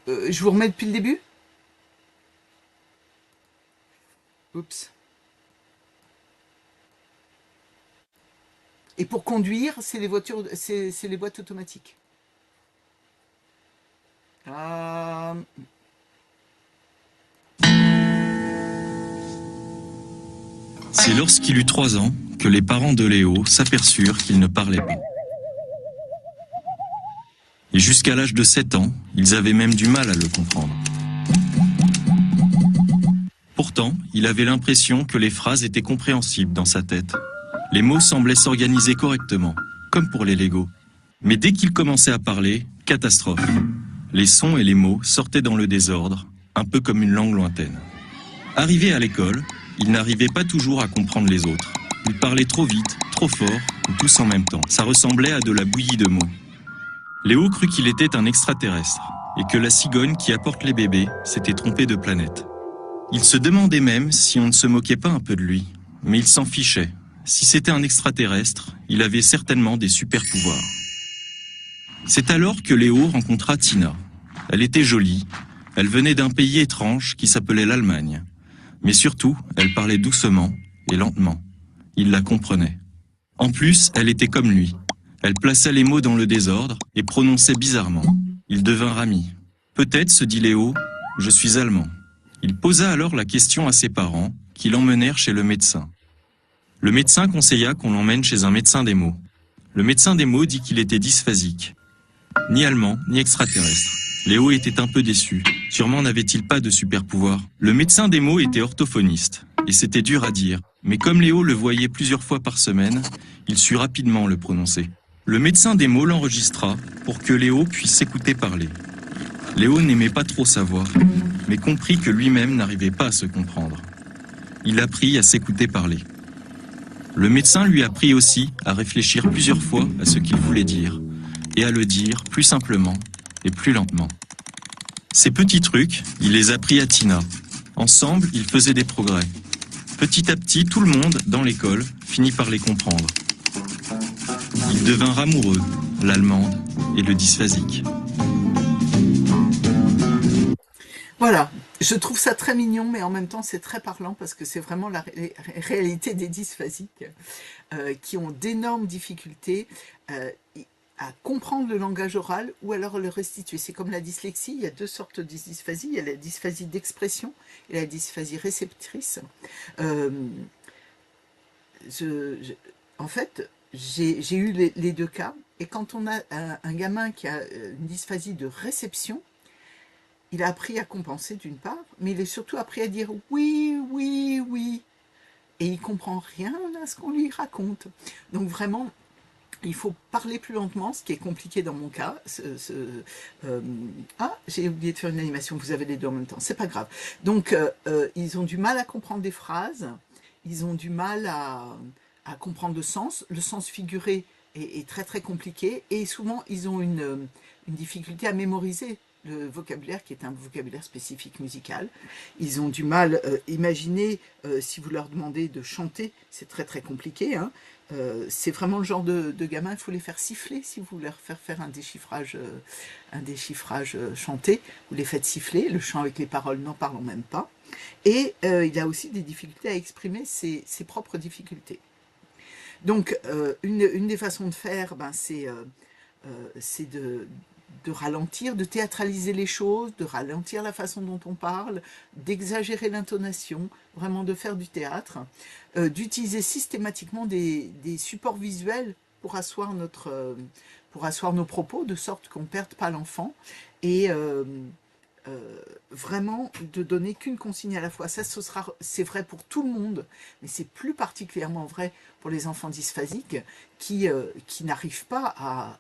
Je vous remets depuis le début? Oups. Et pour conduire, c'est les voitures, c'est les boîtes automatiques. C'est lorsqu'il eut 3 ans que les parents de Léo s'aperçurent qu'il ne parlait pas. Et jusqu'à l'âge de 7 ans, ils avaient même du mal à le comprendre. Pourtant, il avait l'impression que les phrases étaient compréhensibles dans sa tête. Les mots semblaient s'organiser correctement, comme pour les Legos. Mais dès qu'il commençait à parler, catastrophe. Les sons et les mots sortaient dans le désordre, un peu comme une langue lointaine. Arrivé à l'école, il n'arrivait pas toujours à comprendre les autres. Il parlait trop vite, trop fort, ou tous en même temps. Ça ressemblait à de la bouillie de mots. Léo crut qu'il était un extraterrestre, et que la cigogne qui apporte les bébés s'était trompée de planète. Il se demandait même si on ne se moquait pas un peu de lui, mais il s'en fichait. Si c'était un extraterrestre, il avait certainement des super pouvoirs. C'est alors que Léo rencontra Tina. Elle était jolie, elle venait d'un pays étrange qui s'appelait l'Allemagne. Mais surtout, elle parlait doucement et lentement. Il la comprenait. En plus, elle était comme lui. Elle plaçait les mots dans le désordre et prononçait bizarrement. Ils devinrent amis. Peut-être, se dit Léo, je suis allemand. Il posa alors la question à ses parents, qui l'emmenèrent chez le médecin. Le médecin conseilla qu'on l'emmène chez un médecin des mots. Le médecin des mots dit qu'il était dysphasique. Ni allemand, ni extraterrestre. Léo était un peu déçu. Sûrement n'avait-il pas de super pouvoir. Le médecin des mots était orthophoniste, et c'était dur à dire. Mais comme Léo le voyait plusieurs fois par semaine, il sut rapidement le prononcer. Le médecin des mots l'enregistra pour que Léo puisse s'écouter parler. Léo n'aimait pas trop sa voix, mais comprit que lui-même n'arrivait pas à se comprendre. Il apprit à s'écouter parler. Le médecin lui apprit aussi à réfléchir plusieurs fois à ce qu'il voulait dire, et à le dire plus simplement et plus lentement. Ces petits trucs, il les apprit à Tina. Ensemble, ils faisaient des progrès. Petit à petit, tout le monde, dans l'école, finit par les comprendre. Ils devinrent amoureux, l'allemande et le dysphasique. Voilà, je trouve ça très mignon, mais en même temps c'est très parlant parce que c'est vraiment la réalité des dysphasiques qui ont d'énormes difficultés à comprendre le langage oral ou alors le restituer. C'est comme la dyslexie, il y a deux sortes de dysphasie, il y a la dysphasie d'expression et la dysphasie réceptrice. Euh, en fait, j'ai eu les deux cas, et quand on a un gamin qui a une dysphasie de réception, il a appris à compenser d'une part, mais il a surtout appris à dire oui, oui, oui. Et il comprend rien à ce qu'on lui raconte. Donc vraiment, il faut parler plus lentement, ce qui est compliqué dans mon cas. Ah, j'ai oublié de faire une animation, vous avez les deux en même temps, c'est pas grave. Donc, ils ont du mal à comprendre des phrases, ils ont du mal à comprendre le sens figuré est très très compliqué, et souvent ils ont une difficulté à mémoriser le vocabulaire qui est un vocabulaire spécifique musical. Ils ont du mal, imaginez si vous leur demandez de chanter, c'est très très compliqué, hein. C'est vraiment le genre de gamin, il faut les faire siffler si vous leur faire un déchiffrage chanté, vous les faites siffler, le chant avec les paroles n'en parlons même pas, et il a aussi des difficultés à exprimer ses propres difficultés. Donc une des façons de faire, c'est de ralentir, de théâtraliser les choses, de ralentir la façon dont on parle, d'exagérer l'intonation, vraiment de faire du théâtre, d'utiliser systématiquement des supports visuels pour asseoir nos propos, de sorte qu'on ne perde pas l'enfant, et vraiment de donner qu'une consigne à la fois. Ça, c'est vrai pour tout le monde, mais c'est plus particulièrement vrai pour les enfants dysphasiques qui n'arrivent pas à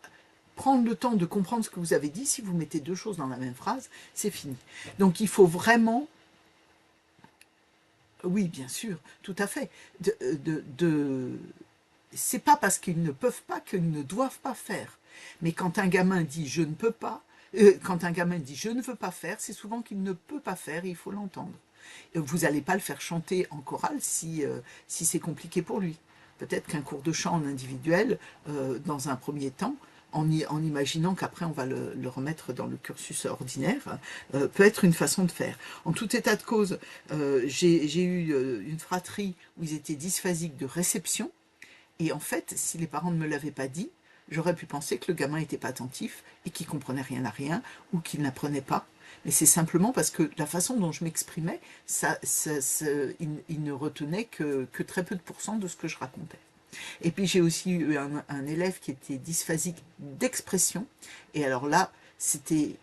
prendre le temps de comprendre ce que vous avez dit. Si vous mettez deux choses dans la même phrase, c'est fini. Donc il faut vraiment... Oui, bien sûr, tout à fait. C'est pas parce qu'ils ne peuvent pas qu'ils ne doivent pas faire. Mais quand un gamin dit « je ne peux pas », quand un gamin dit « je ne veux pas faire », c'est souvent qu'il ne peut pas faire et il faut l'entendre. Vous n'allez pas le faire chanter en chorale si c'est compliqué pour lui. Peut-être qu'un cours de chant en individuel, dans un premier temps, en imaginant qu'après on va le remettre dans le cursus ordinaire, peut être une façon de faire. En tout état de cause, j'ai eu une fratrie où ils étaient dysphasiques de réception, et en fait, si les parents ne me l'avaient pas dit, j'aurais pu penser que le gamin n'était pas attentif et qu'il comprenait rien à rien ou qu'il n'apprenait pas. Mais c'est simplement parce que la façon dont je m'exprimais, il ne retenait que très peu de pourcents de ce que je racontais. Et puis j'ai aussi eu un élève qui était dysphasique d'expression, et alors là, c'était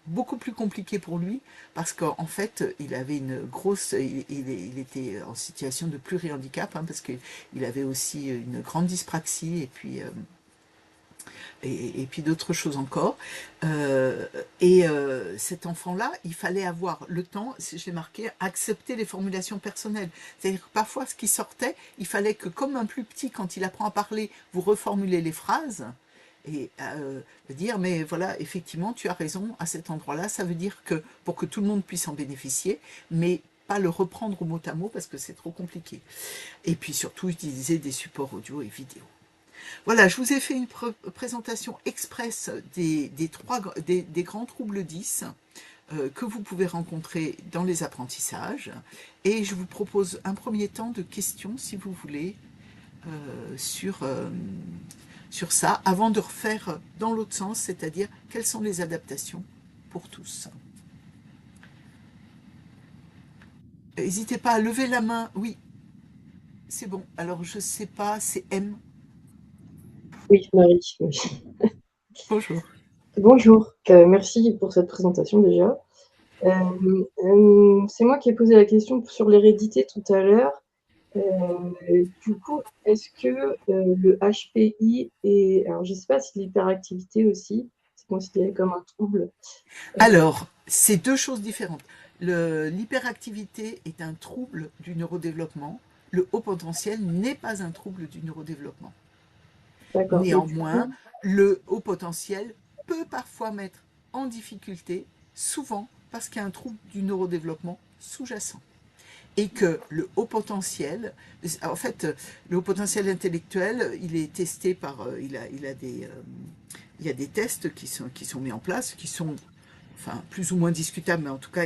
beaucoup plus compliqué pour lui, parce qu'en fait, il avait une grosse... Il était en situation de plurihandicap, hein, parce qu'il avait aussi une grande dyspraxie, et puis d'autres choses encore. Cet enfant-là, il fallait avoir le temps, j'ai marqué, accepter les formulations personnelles. C'est-à-dire que parfois, ce qui sortait, il fallait que, comme un plus petit, quand il apprend à parler, vous reformulez les phrases, et dire, mais voilà, effectivement, tu as raison, à cet endroit-là, ça veut dire que, pour que tout le monde puisse en bénéficier, mais pas le reprendre au mot à mot, parce que c'est trop compliqué. Et puis surtout, utiliser des supports audio et vidéo. Voilà, je vous ai fait une présentation express des grands troubles 10 que vous pouvez rencontrer dans les apprentissages. Et je vous propose un premier temps de questions, si vous voulez, sur ça, avant de refaire dans l'autre sens, c'est-à-dire quelles sont les adaptations pour tous. N'hésitez pas à lever la main. Oui, c'est bon. Alors, je ne sais pas, c'est M. Oui, Marie. Oui. Bonjour. Bonjour, merci pour cette présentation déjà. C'est moi qui ai posé la question sur l'hérédité tout à l'heure. Du coup, est-ce que le HPI alors je ne sais pas si l'hyperactivité aussi, c'est considéré comme un trouble? Alors, c'est deux choses différentes. L'hyperactivité est un trouble du neurodéveloppement. Le haut potentiel n'est pas un trouble du neurodéveloppement. D'accord. Et du Néanmoins, coup, le haut potentiel peut parfois mettre en difficulté, souvent parce qu'il y a un trouble du neurodéveloppement sous-jacent. Et que le haut potentiel, en fait, le haut potentiel intellectuel, il est testé par, il y a des tests qui sont mis en place, qui sont enfin, plus ou moins discutables, mais en tout cas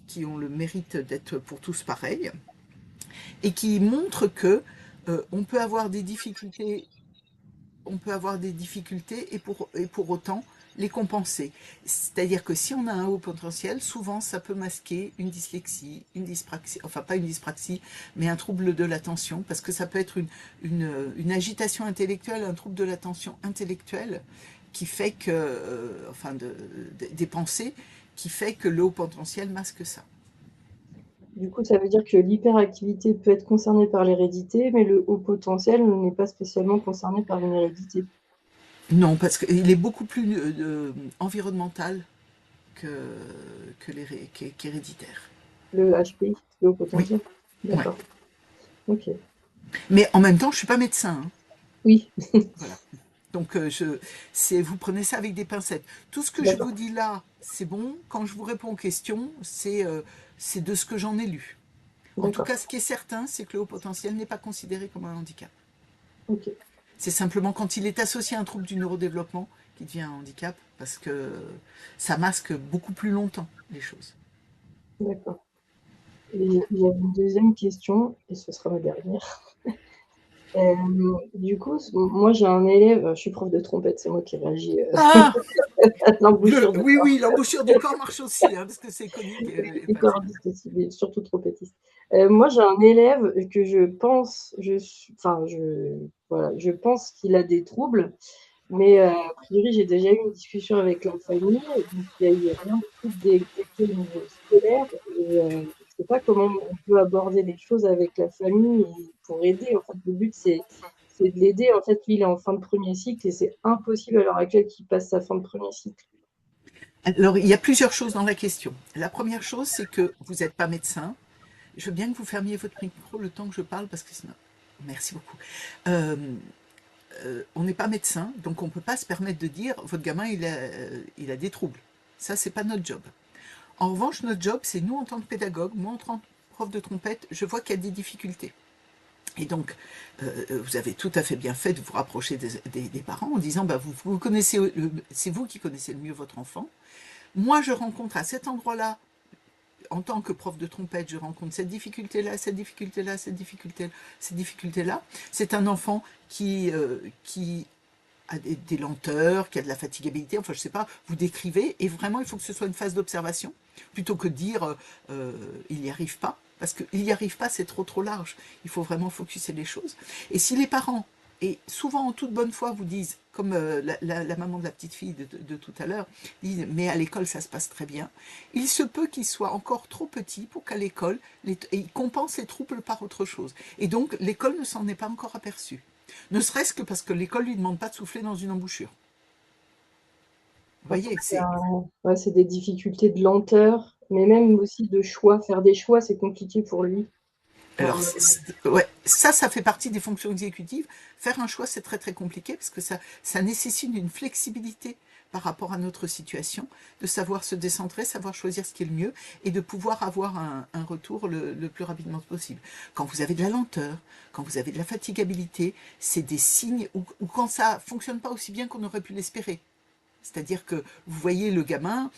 qui ont le mérite d'être pour tous pareils, et qui montrent que on peut avoir des difficultés, et pour autant les compenser. C'est-à-dire que si on a un haut potentiel, souvent ça peut masquer une dyslexie, une dyspraxie, enfin pas une dyspraxie, mais un trouble de l'attention, parce que ça peut être une agitation intellectuelle, un trouble de l'attention intellectuelle qui fait que, des pensées, qui fait que le haut potentiel masque ça. du coup, ça veut dire que l'hyperactivité peut être concernée par l'hérédité, mais le haut potentiel n'est pas spécialement concerné par une hérédité. Non, parce qu'il est beaucoup plus environnemental qu'héréditaire. Le HPI, le haut Oui, potentiel? ouais. D'accord. Ok. Mais en même temps, je suis pas médecin, hein. Oui, Voilà. Donc, vous prenez ça avec des pincettes. Tout ce que je vous d'accord. dis là, c'est bon. Quand je vous réponds aux questions, c'est de ce que j'en ai lu. En tout D'accord. cas, ce qui est certain, c'est que le haut potentiel n'est pas considéré comme un handicap. Ok. C'est simplement quand il est associé à un trouble du neurodéveloppement qu'il devient un handicap, parce que ça masque beaucoup plus longtemps les choses. D'accord. Et j'avais une deuxième question, et ce sera ma dernière. Du coup, moi j'ai un élève, je suis prof de trompette, c'est moi qui réagis Ah, à l'embouchure de oui, corps. oui, l'embouchure du corps marche aussi, hein, parce que c'est conique et Et pas très bien. cordiste aussi, mais surtout trompettiste. Moi j'ai un élève que je pense, enfin voilà, je pense qu'il a des troubles, mais a priori j'ai déjà eu une discussion avec la famille, donc il y a eu rien de plus détecté au niveau scolaire, et je ne sais pas comment on peut aborder les choses avec la famille et pour aider. En fait, le but c'est de l'aider. En fait, lui il est en fin de premier cycle et c'est impossible à l'heure actuelle qu'il passe sa fin de premier cycle. Alors, il y a plusieurs choses dans la question. La première chose, c'est que vous n'êtes pas médecin. Je veux bien que vous fermiez votre micro le temps que je parle, parce que sinon... Merci beaucoup. Euh, on n'est pas médecin, donc on ne peut pas se permettre de dire votre gamin il a des troubles. Ça, c'est pas notre job. En revanche, notre job, c'est nous en tant que pédagogue, moi en tant que prof de trompette, je vois qu'il y a des difficultés. Et donc, vous avez tout à fait bien fait de vous rapprocher des parents en disant, bah, vous connaissez, c'est vous qui connaissez le mieux votre enfant. Moi, je rencontre à cet endroit-là, en tant que prof de trompette, je rencontre cette difficulté-là, cette difficulté-là, cette difficulté-là, cette difficulté-là. C'est un enfant qui a des lenteurs, qui a de la fatigabilité, enfin je sais pas, vous décrivez, et vraiment il faut que ce soit une phase d'observation, plutôt que de dire il n'y arrive pas, parce que il n'y arrive pas c'est trop large, il faut vraiment focuser les choses. Et si les parents, et souvent en toute bonne foi vous disent, comme la maman de la petite fille de tout à l'heure, disent mais à l'école ça se passe très bien, il se peut qu'ils soient encore trop petits pour qu'à l'école, ils compensent les troubles par autre chose. Et donc l'école ne s'en est pas encore aperçue. Ne serait-ce que parce que l'école lui demande pas de souffler dans une embouchure. Vous voyez, c'est... Ouais, c'est des difficultés de lenteur, mais même aussi de choix. Faire des choix, c'est compliqué pour lui. Alors, Enfin, ouais, ça fait partie des fonctions exécutives. Faire un choix, c'est très compliqué parce que ça nécessite une flexibilité par rapport à notre situation, de savoir se décentrer, savoir choisir ce qui est le mieux et de pouvoir avoir un retour le plus rapidement possible. Quand vous avez de la lenteur, quand vous avez de la fatigabilité, c'est des signes ou quand ça fonctionne pas aussi bien qu'on aurait pu l'espérer. C'est-à-dire que vous voyez le gamin,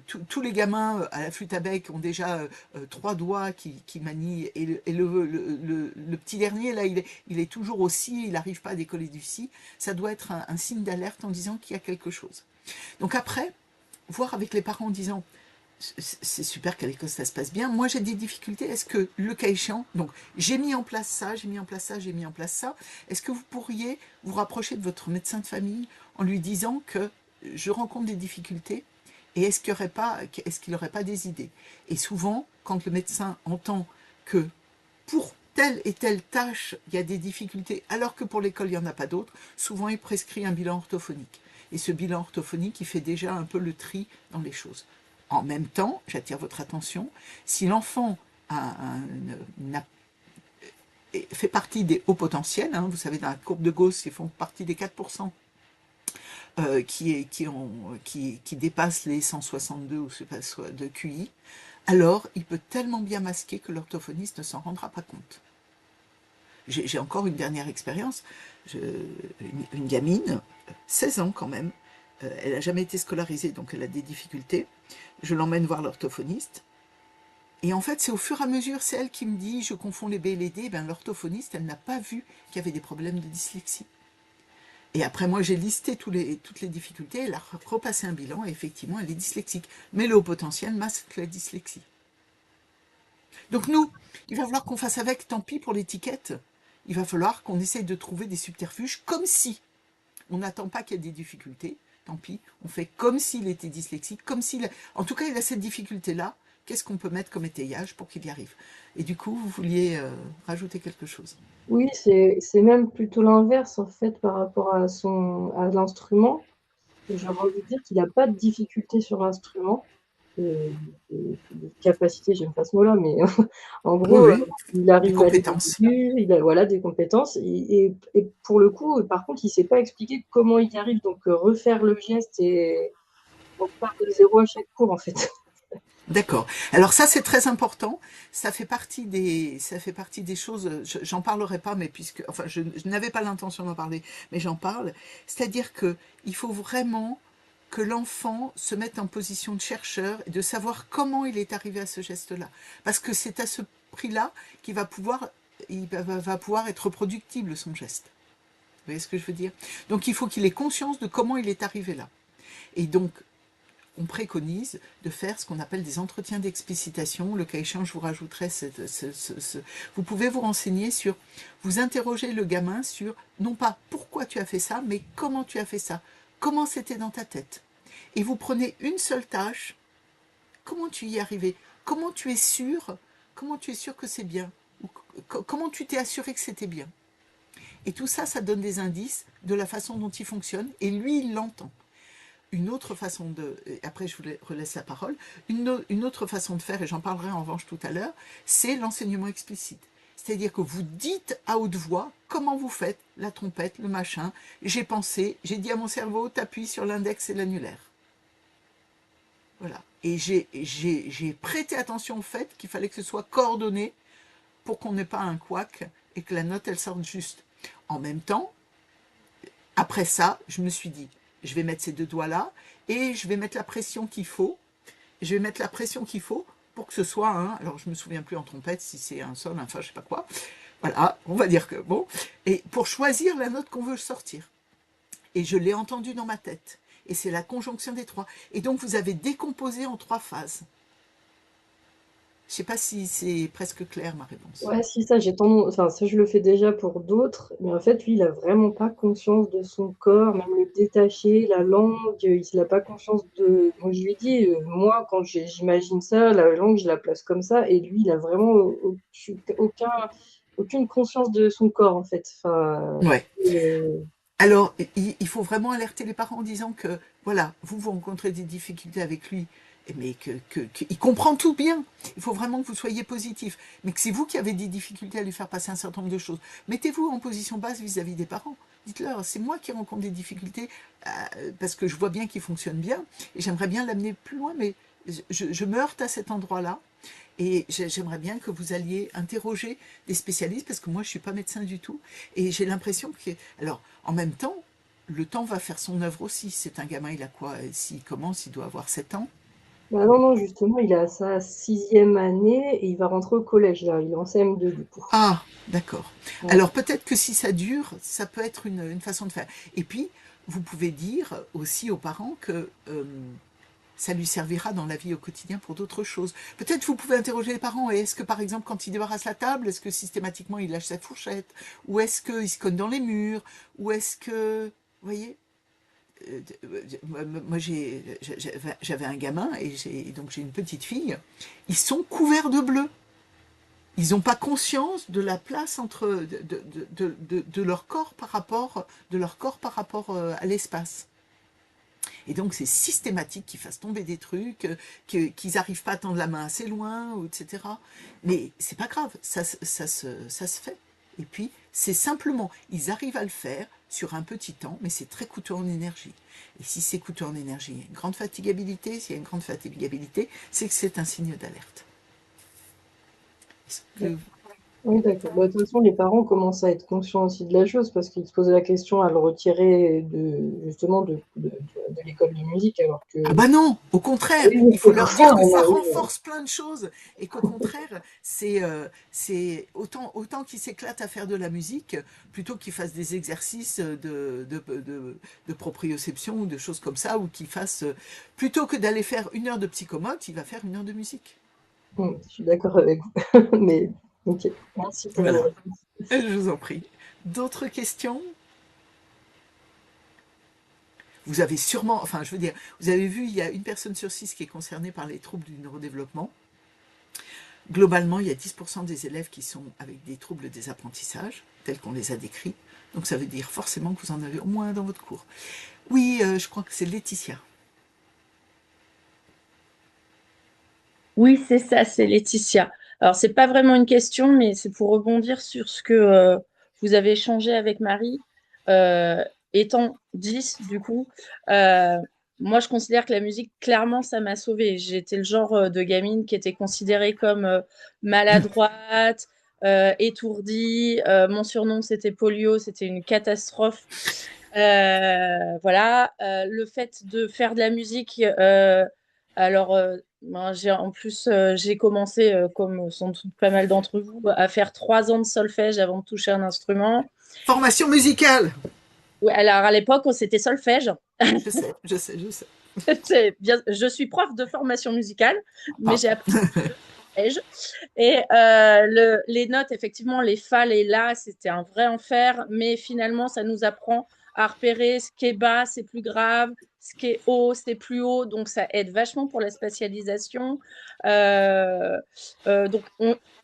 tous les gamins à la flûte à bec ont déjà 3 doigts qui manient, et le petit dernier, là, il est toujours au si, il n'arrive pas à décoller du si. Ça doit être un signe d'alerte en disant qu'il y a quelque chose. Donc après, voir avec les parents en disant, c'est super qu'à l'école ça se passe bien, moi j'ai des difficultés, est-ce que le cas échéant, donc j'ai mis en place ça, j'ai mis en place ça, j'ai mis en place ça, est-ce que vous pourriez vous rapprocher de votre médecin de famille en lui disant que je rencontre des difficultés et est-ce qu'il n'aurait pas des idées? Et souvent, quand le médecin entend que pour telle et telle tâche, il y a des difficultés, alors que pour l'école, il n'y en a pas d'autres, souvent il prescrit un bilan orthophonique. Et ce bilan orthophonique, il fait déjà un peu le tri dans les choses. En même temps, j'attire votre attention, si l'enfant fait partie des hauts potentiels, hein, vous savez, dans la courbe de Gauss, ils font partie des 4% qui dépassent les 162 ou de QI, alors il peut tellement bien masquer que l'orthophoniste ne s'en rendra pas compte. J'ai encore une dernière expérience. Une gamine, 16 ans quand même, elle n'a jamais été scolarisée, donc elle a des difficultés. Je l'emmène voir l'orthophoniste. Et en fait, c'est au fur et à mesure, c'est elle qui me dit, je confonds les B et les D, ben, l'orthophoniste, elle n'a pas vu qu'il y avait des problèmes de dyslexie. Et après, moi, j'ai listé toutes les difficultés, elle a repassé un bilan, et effectivement, elle est dyslexique. Mais le haut potentiel masque la dyslexie. Donc nous, il va falloir qu'on fasse avec, tant pis pour l'étiquette, il va falloir qu'on essaye de trouver des subterfuges, comme si on n'attend pas qu'il y ait des difficultés, tant pis, on fait comme s'il était dyslexique, comme s'il... En tout cas, il a cette difficulté-là, qu'est-ce qu'on peut mettre comme étayage pour qu'il y arrive? Et du coup, vous vouliez rajouter quelque chose? Oui, c'est même plutôt l'inverse, en fait, par rapport à l'instrument. J'aurais envie de dire qu'il n'a pas de difficulté sur l'instrument, de capacité, j'aime pas ce mot-là, mais en Oui, gros, oui, il des arrive à lire compétences. dessus, il a voilà, des compétences et pour le coup, par contre, il sait pas expliquer comment il y arrive, donc refaire le geste et on repart de zéro à chaque cours, en fait. D'accord. Alors ça, c'est très important. Ça fait partie des choses. J'en parlerai pas, mais enfin, je n'avais pas l'intention d'en parler, mais j'en parle. C'est-à-dire que il faut vraiment que l'enfant se mette en position de chercheur et de savoir comment il est arrivé à ce geste-là, parce que c'est à ce prix-là qu'il va pouvoir, va pouvoir être reproductible son geste. Vous voyez ce que je veux dire? Donc il faut qu'il ait conscience de comment il est arrivé là. Et donc on préconise de faire ce qu'on appelle des entretiens d'explicitation. Le cas échéant, je vous rajouterai vous pouvez vous renseigner sur, vous interrogez le gamin sur, non pas pourquoi tu as fait ça, mais comment tu as fait ça, comment c'était dans ta tête. Et vous prenez une seule tâche, comment tu y es arrivé, comment tu es sûr que c'est bien, ou comment tu t'es assuré que c'était bien. Et tout ça, ça donne des indices de la façon dont il fonctionne, et lui, il l'entend. Une autre façon de, et après je vous relaisse la parole, une autre façon de faire, et j'en parlerai en revanche tout à l'heure, c'est l'enseignement explicite. C'est-à-dire que vous dites à haute voix comment vous faites la trompette, le machin. J'ai pensé, j'ai dit à mon cerveau, t'appuies sur l'index et l'annulaire. Voilà. Et j'ai prêté attention au fait qu'il fallait que ce soit coordonné pour qu'on n'ait pas un couac et que la note, elle sorte juste. En même temps, après ça, je me suis dit, je vais mettre ces deux doigts-là et je vais mettre la pression qu'il faut. Je vais mettre la pression qu'il faut pour que ce soit un... Alors, je me souviens plus en trompette si c'est un sol, un fa, je sais pas quoi. Voilà, on va dire que bon. Et pour choisir la note qu'on veut sortir. Et je l'ai entendu dans ma tête. Et c'est la conjonction des trois. Et donc, vous avez décomposé en 3 phases. Je ne sais pas si c'est presque clair, ma réponse. Ouais, si, ça, enfin, ça, je le fais déjà pour d'autres, mais en fait, lui, il a vraiment pas conscience de son corps, même le détacher, la langue, il n'a pas conscience de. Moi, je lui ai dit, moi, quand j'imagine ça, la langue, je la place comme ça, et lui, il a vraiment aucune conscience de son corps, en fait. Enfin, Ouais. euh, Alors, il faut vraiment alerter les parents en disant que, voilà, vous rencontrez des difficultés avec lui, mais qu'il comprend tout bien. Il faut vraiment que vous soyez positif. Mais que c'est vous qui avez des difficultés à lui faire passer un certain nombre de choses. Mettez-vous en position basse vis-à-vis des parents. Dites-leur, c'est moi qui rencontre des difficultés parce que je vois bien qu'il fonctionne bien et j'aimerais bien l'amener plus loin, mais je me heurte à cet endroit-là. Et j'aimerais bien que vous alliez interroger des spécialistes, parce que moi, je ne suis pas médecin du tout. Et j'ai l'impression que... Alors, en même temps, le temps va faire son œuvre aussi. C'est un gamin, il a quoi? S'il commence, il doit avoir 7 ans. bah non, non, justement, il a sa 6e année et il va rentrer au collège, là. Il est en CM2, du coup. Ah, d'accord. Ouais. Alors, peut-être que si ça dure, ça peut être une façon de faire. Et puis, vous pouvez dire aussi aux parents que... ça lui servira dans la vie au quotidien pour d'autres choses. Peut-être vous pouvez interroger les parents, et est-ce que par exemple quand il débarrasse la table, est-ce que systématiquement il lâche sa fourchette? Ou est-ce qu'il se cogne dans les murs? Ou est-ce que... Vous voyez? moi j'avais un gamin et donc j'ai une petite fille. Ils sont couverts de bleu. Ils n'ont pas conscience de la place entre de leur corps par rapport à l'espace. Et donc c'est systématique qu'ils fassent tomber des trucs, qu'ils n'arrivent pas à tendre la main assez loin, ou etc. Mais c'est pas grave, ça se fait. Et puis c'est simplement, ils arrivent à le faire sur un petit temps, mais c'est très coûteux en énergie. Et si c'est coûteux en énergie, il y a une grande fatigabilité. S'il y a une grande fatigabilité, c'est que c'est un signe d'alerte. Est-ce que Oui, d'accord. Bah, de toute façon, les parents commencent à être conscients aussi de la chose parce qu'ils se posaient la question à le retirer justement de l'école de musique, alors que ah bah non, au contraire, oui, il faut c'est pour leur ça, dire que ça oui, renforce plein de choses et qu'au contraire, c'est autant qu'ils s'éclatent à faire de la musique plutôt qu'ils fassent des exercices de proprioception ou de choses comme ça, ou qu'ils fassent, plutôt que d'aller faire 1 heure de psychomote, il va faire 1 heure de musique. je suis d'accord avec vous. Mais ok, merci pour vos Voilà, réponses. je vous en prie. D'autres questions? Vous avez sûrement, enfin je veux dire, vous avez vu, il y a 1 personne sur 6 qui est concernée par les troubles du neurodéveloppement. Globalement, il y a 10% des élèves qui sont avec des troubles des apprentissages, tels qu'on les a décrits. Donc ça veut dire forcément que vous en avez au moins dans votre cours. Oui, je crois que c'est Laetitia. Oui, c'est ça, c'est Laetitia. Alors, c'est pas vraiment une question, mais c'est pour rebondir sur ce que vous avez échangé avec Marie. Euh, Étant 10, du coup, euh, moi, je considère que la musique, clairement, ça m'a sauvée. J'étais le genre de gamine qui était considérée comme maladroite, étourdie. Mon surnom, c'était Polio, c'était une catastrophe. Voilà, le fait de faire de la musique, alors ben, en plus j'ai commencé, comme sans doute pas mal d'entre vous, à faire 3 ans de solfège avant de toucher un instrument. Formation musicale. Ouais, alors à l'époque, c'était solfège. Je sais, je sais, je sais. C'est bien, je suis prof de formation musicale, mais j'ai Pardon. appris solfège. Et les notes, effectivement, les fa, les la, c'était un vrai enfer, mais finalement, ça nous apprend à repérer ce qui est bas, c'est plus grave, ce qui est haut, c'est plus haut, donc ça aide vachement pour la spatialisation. Euh, donc,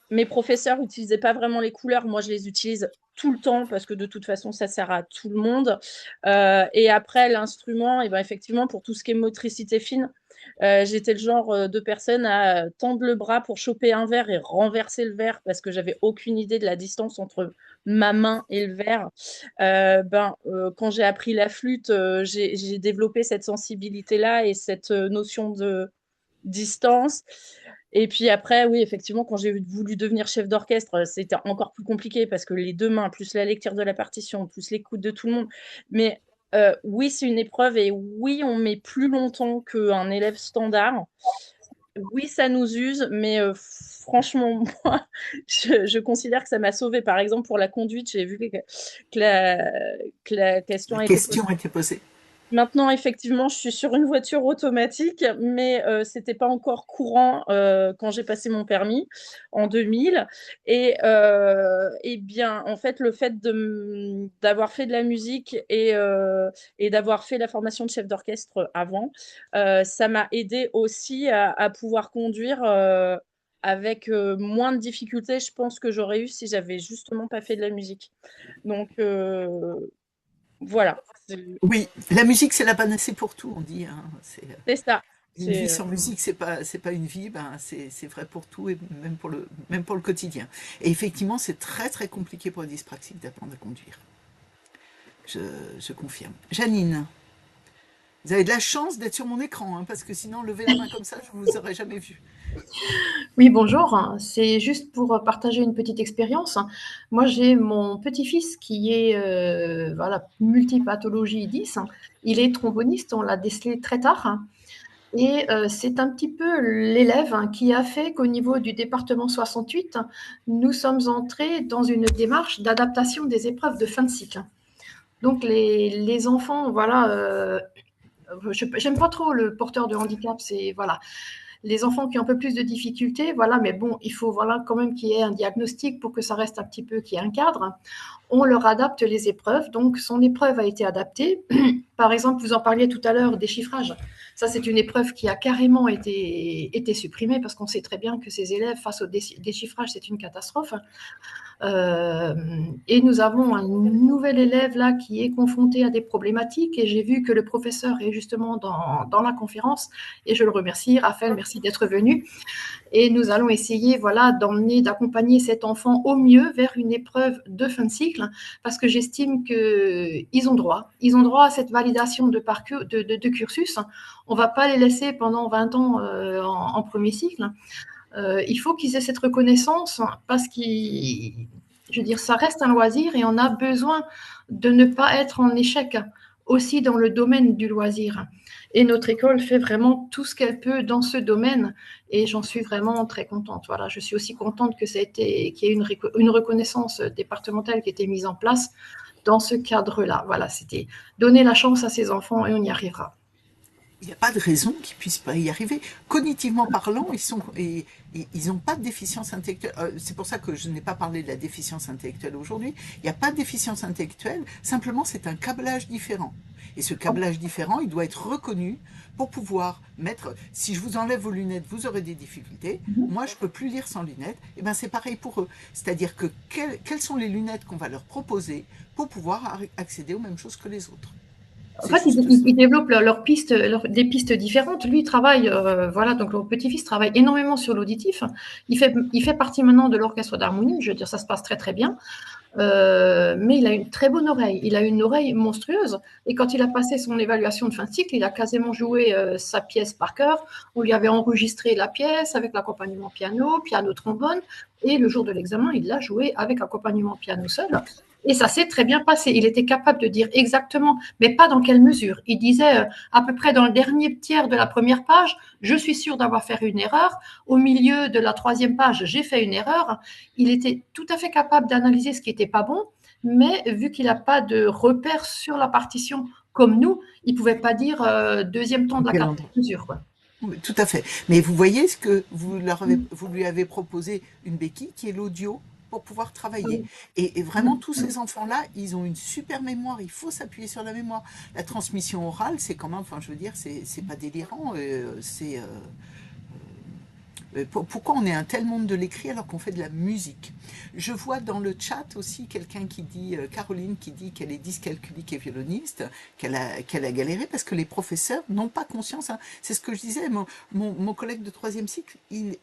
mes professeurs n'utilisaient pas vraiment les couleurs, moi je les utilise tout le temps parce que de toute façon, ça sert à tout le monde. Et après, l'instrument, et ben, effectivement, pour tout ce qui est motricité fine, j'étais le genre de personne à tendre le bras pour choper un verre et renverser le verre parce que j'avais aucune idée de la distance entre ma main et le verre. Quand j'ai appris la flûte, j'ai développé cette sensibilité-là et cette notion de distance. Et puis après, oui, effectivement, quand j'ai voulu devenir chef d'orchestre, c'était encore plus compliqué parce que les 2 mains, plus la lecture de la partition, plus l'écoute de tout le monde. Mais oui, c'est une épreuve et oui, on met plus longtemps qu'un élève standard. Oui, ça nous use, mais franchement, moi, je considère que ça m'a sauvée. Par exemple, pour la conduite, j'ai vu que la question La a été posée. question a été posée. Maintenant, effectivement, je suis sur une voiture automatique, mais c'était pas encore courant quand j'ai passé mon permis en 2000. Et bien, en fait, le fait d'avoir fait de la musique et d'avoir fait la formation de chef d'orchestre avant, ça m'a aidé aussi à pouvoir conduire avec moins de difficultés, je pense, que j'aurais eu si j'avais justement pas fait de la musique. Donc, voilà. Oui, la musique, c'est la panacée pour tout, on dit, hein. C'est ça. Une vie C'est sans musique, c'est pas une vie, ben c'est vrai pour tout et même pour le quotidien. Et effectivement, c'est très très compliqué pour les dyspraxiques d'apprendre à conduire. Je, je confirme. Janine, vous avez de la chance d'être sur mon écran, hein, parce que sinon, lever la main comme ça, je ne vous aurais jamais vu. Oui, bonjour. C'est juste pour partager une petite expérience. Moi, j'ai mon petit-fils qui est voilà, multipathologie 10. Il est tromboniste, on l'a décelé très tard. Et c'est un petit peu l'élève qui a fait qu'au niveau du département 68, nous sommes entrés dans une démarche d'adaptation des épreuves de fin de cycle. Donc les enfants, voilà, j'aime pas trop le porteur de handicap, c'est voilà. Les enfants qui ont un peu plus de difficultés, voilà, mais bon, il faut voilà, quand même qu'il y ait un diagnostic pour que ça reste un petit peu, qu'il y ait un cadre. On leur adapte les épreuves, donc son épreuve a été adaptée. Par exemple, vous en parliez tout à l'heure des chiffrages. Ça, c'est une épreuve qui a carrément été supprimée parce qu'on sait très bien que ces élèves, face au déchiffrage, c'est une catastrophe. Et nous avons un nouvel élève là qui est confronté à des problématiques et j'ai vu que le professeur est justement dans la conférence et je le remercie. Raphaël, merci d'être venu. Et nous allons essayer voilà, d'accompagner cet enfant au mieux vers une épreuve de fin de cycle parce que j'estime qu'ils ont droit. Ils ont droit à cette validation de cursus. On ne va pas les laisser pendant 20 ans en premier cycle. Il faut qu'ils aient cette reconnaissance parce que, je veux dire, ça reste un loisir et on a besoin de ne pas être en échec aussi dans le domaine du loisir. Et notre école fait vraiment tout ce qu'elle peut dans ce domaine et j'en suis vraiment très contente. Voilà, je suis aussi contente que qu'il y ait une reconnaissance départementale qui a été mise en place dans ce cadre-là. Voilà, c'était donner la chance à ces enfants et on y arrivera. Il n'y a pas de raison qu'ils ne puissent pas y arriver. Cognitivement parlant, ils n'ont pas de déficience intellectuelle. C'est pour ça que je n'ai pas parlé de la déficience intellectuelle aujourd'hui. Il n'y a pas de déficience intellectuelle, simplement c'est un câblage différent. Et ce câblage différent, il doit être reconnu pour pouvoir mettre... Si je vous enlève vos lunettes, vous aurez des difficultés. Moi, je ne peux plus lire sans lunettes. Et bien, c'est pareil pour eux. C'est-à-dire que quelles sont les lunettes qu'on va leur proposer pour pouvoir accéder aux mêmes choses que les autres. En fait, ils développent des pistes différentes. Lui, il travaille, voilà, donc mon petit-fils travaille énormément sur l'auditif. Il fait partie maintenant de l'orchestre d'harmonie. Je veux dire, ça se passe très, très bien. Mais il a une très bonne oreille. Il a une oreille monstrueuse. Et quand il a passé son évaluation de fin de cycle, il a quasiment joué sa pièce par cœur. On lui avait enregistré la pièce avec l'accompagnement piano, trombone. Et le jour de l'examen, il l'a joué avec accompagnement piano seul. Et ça s'est très bien passé. Il était capable de dire exactement, mais pas dans quelle mesure. Il disait à peu près dans le dernier tiers de la première page, je suis sûr d'avoir fait une erreur. Au milieu de la troisième page, j'ai fait une erreur. Il était tout à fait capable d'analyser ce qui n'était pas bon, mais vu qu'il n'a pas de repères sur la partition comme nous, il ne pouvait pas dire deuxième temps de la quatrième mesure, quoi. Oui, tout à fait. Mais vous voyez ce que vous lui avez proposé une béquille qui est l'audio pour pouvoir travailler. Et vraiment, tous ces enfants-là, ils ont une super mémoire. Il faut s'appuyer sur la mémoire. La transmission orale, c'est quand même, enfin, je veux dire, c'est pas délirant. Pourquoi on est un tel monde de l'écrit alors qu'on fait de la musique? Je vois dans le chat aussi quelqu'un qui dit, Caroline, qui dit qu'elle est dyscalculique et violoniste, qu'elle a galéré parce que les professeurs n'ont pas conscience. Hein. C'est ce que je disais, mon collègue de troisième cycle, il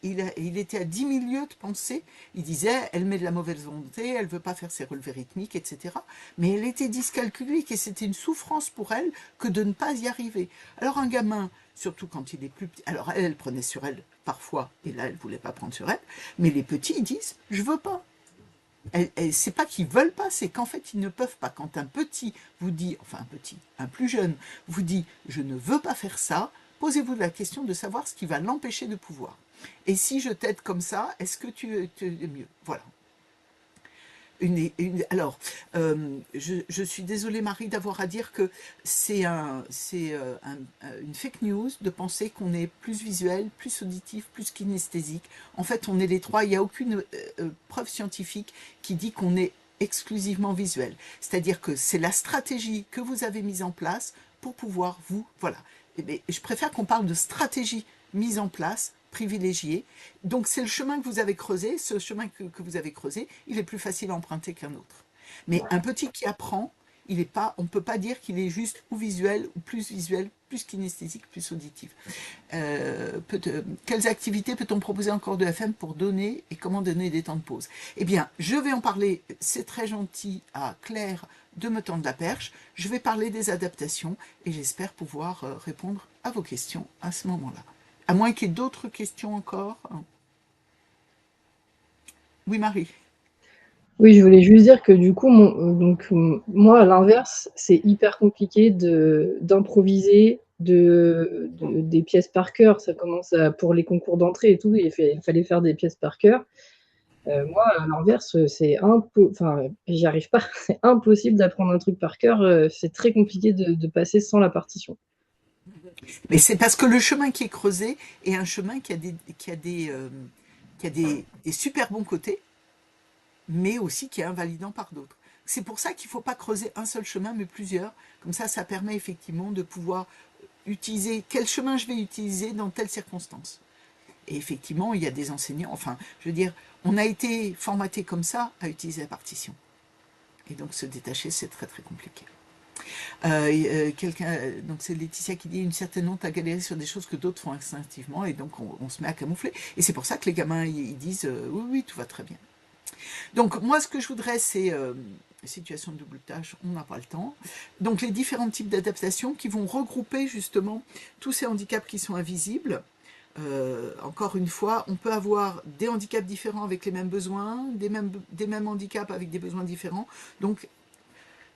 était à 10 000 lieues de pensée. Il disait, elle met de la mauvaise volonté, elle veut pas faire ses relevés rythmiques, etc. Mais elle était dyscalculique et c'était une souffrance pour elle que de ne pas y arriver. Alors un gamin, surtout quand il est plus petit, alors elle prenait sur elle parfois, et là elle voulait pas prendre sur elle, mais les petits ils disent je veux pas. C'est pas qu'ils veulent pas, c'est qu'en fait ils ne peuvent pas. Quand un petit vous dit, enfin un plus jeune vous dit je ne veux pas faire ça, posez-vous la question de savoir ce qui va l'empêcher de pouvoir. Et si je t'aide comme ça, est-ce que tu es mieux? Voilà. Alors, je suis désolée Marie d'avoir à dire que c'est une fake news de penser qu'on est plus visuel, plus auditif, plus kinesthésique. En fait, on est les trois. Il n'y a aucune preuve scientifique qui dit qu'on est exclusivement visuel. C'est-à-dire que c'est la stratégie que vous avez mise en place pour pouvoir voilà. Et je préfère qu'on parle de stratégie mise en place privilégié. Donc c'est le chemin que vous avez creusé, ce chemin que vous avez creusé, il est plus facile à emprunter qu'un autre. Mais un petit qui apprend, on ne peut pas dire qu'il est juste ou visuel, plus kinesthésique, plus auditif. Quelles activités peut-on proposer en cours de FM pour donner et comment donner des temps de pause? Eh bien, je vais en parler, c'est très gentil à Claire de me tendre la perche. Je vais parler des adaptations et j'espère pouvoir répondre à vos questions à ce moment-là. À moins qu'il y ait d'autres questions encore. Oui, Marie. Oui, je voulais juste dire que du coup, moi, à l'inverse, c'est hyper compliqué d'improviser des pièces par cœur. Ça commence pour les concours d'entrée et tout, il fallait faire des pièces par cœur. Moi, à l'inverse, j'y arrive pas. C'est impossible d'apprendre un truc par cœur. C'est très compliqué de passer sans la partition. Mais c'est parce que le chemin qui est creusé est un chemin qui a des super bons côtés, mais aussi qui est invalidant par d'autres. C'est pour ça qu'il ne faut pas creuser un seul chemin, mais plusieurs. Comme ça permet effectivement de pouvoir utiliser quel chemin je vais utiliser dans telle circonstance. Et effectivement, il y a des enseignants, enfin, je veux dire, on a été formaté comme ça à utiliser la partition. Et donc se détacher, c'est très très compliqué. Donc c'est Laetitia qui dit une certaine honte à galérer sur des choses que d'autres font instinctivement, et donc on se met à camoufler. Et c'est pour ça que les gamins ils disent oui, oui, tout va très bien. Donc moi ce que je voudrais c'est situation de double tâche, on n'a pas le temps. Donc les différents types d'adaptations qui vont regrouper justement tous ces handicaps qui sont invisibles. Encore une fois, on peut avoir des handicaps différents avec les mêmes besoins, des mêmes handicaps avec des besoins différents. Donc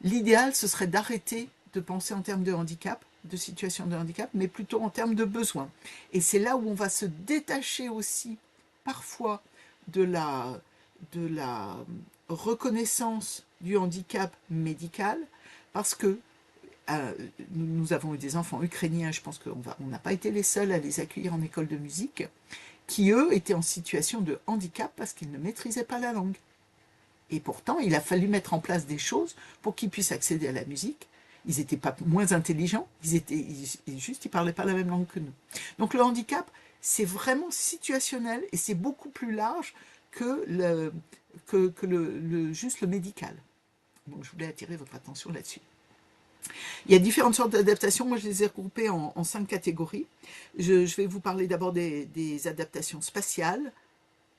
l'idéal, ce serait d'arrêter de penser en termes de handicap, de situation de handicap, mais plutôt en termes de besoins. Et c'est là où on va se détacher aussi, parfois, de la reconnaissance du handicap médical, parce que nous avons eu des enfants ukrainiens, je pense qu'on n'a pas été les seuls à les accueillir en école de musique, qui, eux, étaient en situation de handicap parce qu'ils ne maîtrisaient pas la langue. Et pourtant, il a fallu mettre en place des choses pour qu'ils puissent accéder à la musique. Ils n'étaient pas moins intelligents, ils parlaient pas la même langue que nous. Donc le handicap, c'est vraiment situationnel et c'est beaucoup plus large que juste le médical. Donc je voulais attirer votre attention là-dessus. Il y a différentes sortes d'adaptations, moi je les ai regroupées en 5 catégories. Je vais vous parler d'abord des adaptations spatiales,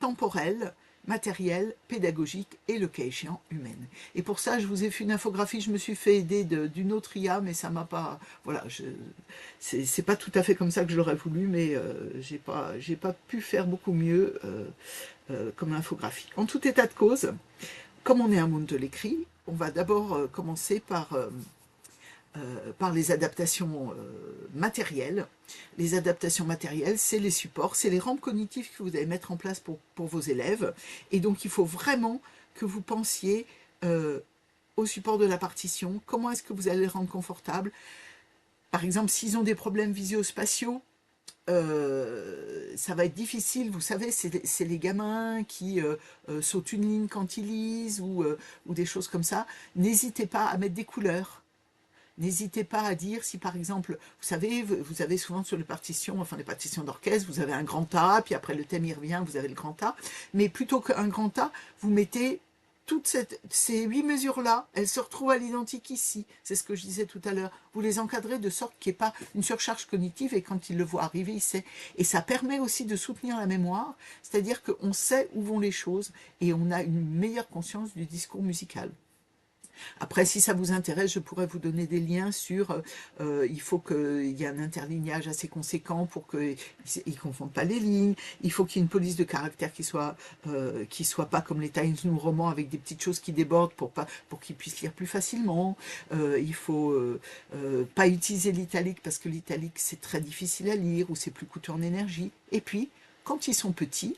temporelles, matérielles, pédagogiques et, le cas échéant, humaines. Et pour ça, je vous ai fait une infographie, je me suis fait aider d'une autre IA, mais ça m'a pas... Voilà, c'est pas tout à fait comme ça que je l'aurais voulu, mais j'ai pas pu faire beaucoup mieux comme infographie. En tout état de cause, comme on est un monde de l'écrit, on va d'abord commencer par les adaptations matérielles. Les adaptations matérielles, c'est les supports, c'est les rampes cognitives que vous allez mettre en place pour vos élèves. Et donc, il faut vraiment que vous pensiez au support de la partition. Comment est-ce que vous allez le rendre confortable? Par exemple, s'ils ont des problèmes visio-spatiaux, ça va être difficile, vous savez, c'est les gamins qui sautent une ligne quand ils lisent ou des choses comme ça. N'hésitez pas à mettre des couleurs. N'hésitez pas à dire si par exemple, vous avez souvent sur les partitions, enfin les partitions d'orchestre, vous avez un grand A, puis après le thème y revient, vous avez le grand A, mais plutôt qu'un grand A, vous mettez toutes ces 8 mesures-là, elles se retrouvent à l'identique ici, c'est ce que je disais tout à l'heure, vous les encadrez de sorte qu'il n'y ait pas une surcharge cognitive et quand il le voit arriver, il sait. Et ça permet aussi de soutenir la mémoire, c'est-à-dire qu'on sait où vont les choses et on a une meilleure conscience du discours musical. Après, si ça vous intéresse, je pourrais vous donner des liens sur il faut qu'il y ait un interlignage assez conséquent pour qu'ils ne confondent pas les lignes. Il faut qu'il y ait une police de caractère qui soit pas comme les Times New Roman avec des petites choses qui débordent pour qu'ils puissent lire plus facilement. Il faut pas utiliser l'italique parce que l'italique c'est très difficile à lire ou c'est plus coûteux en énergie. Et puis, quand ils sont petits,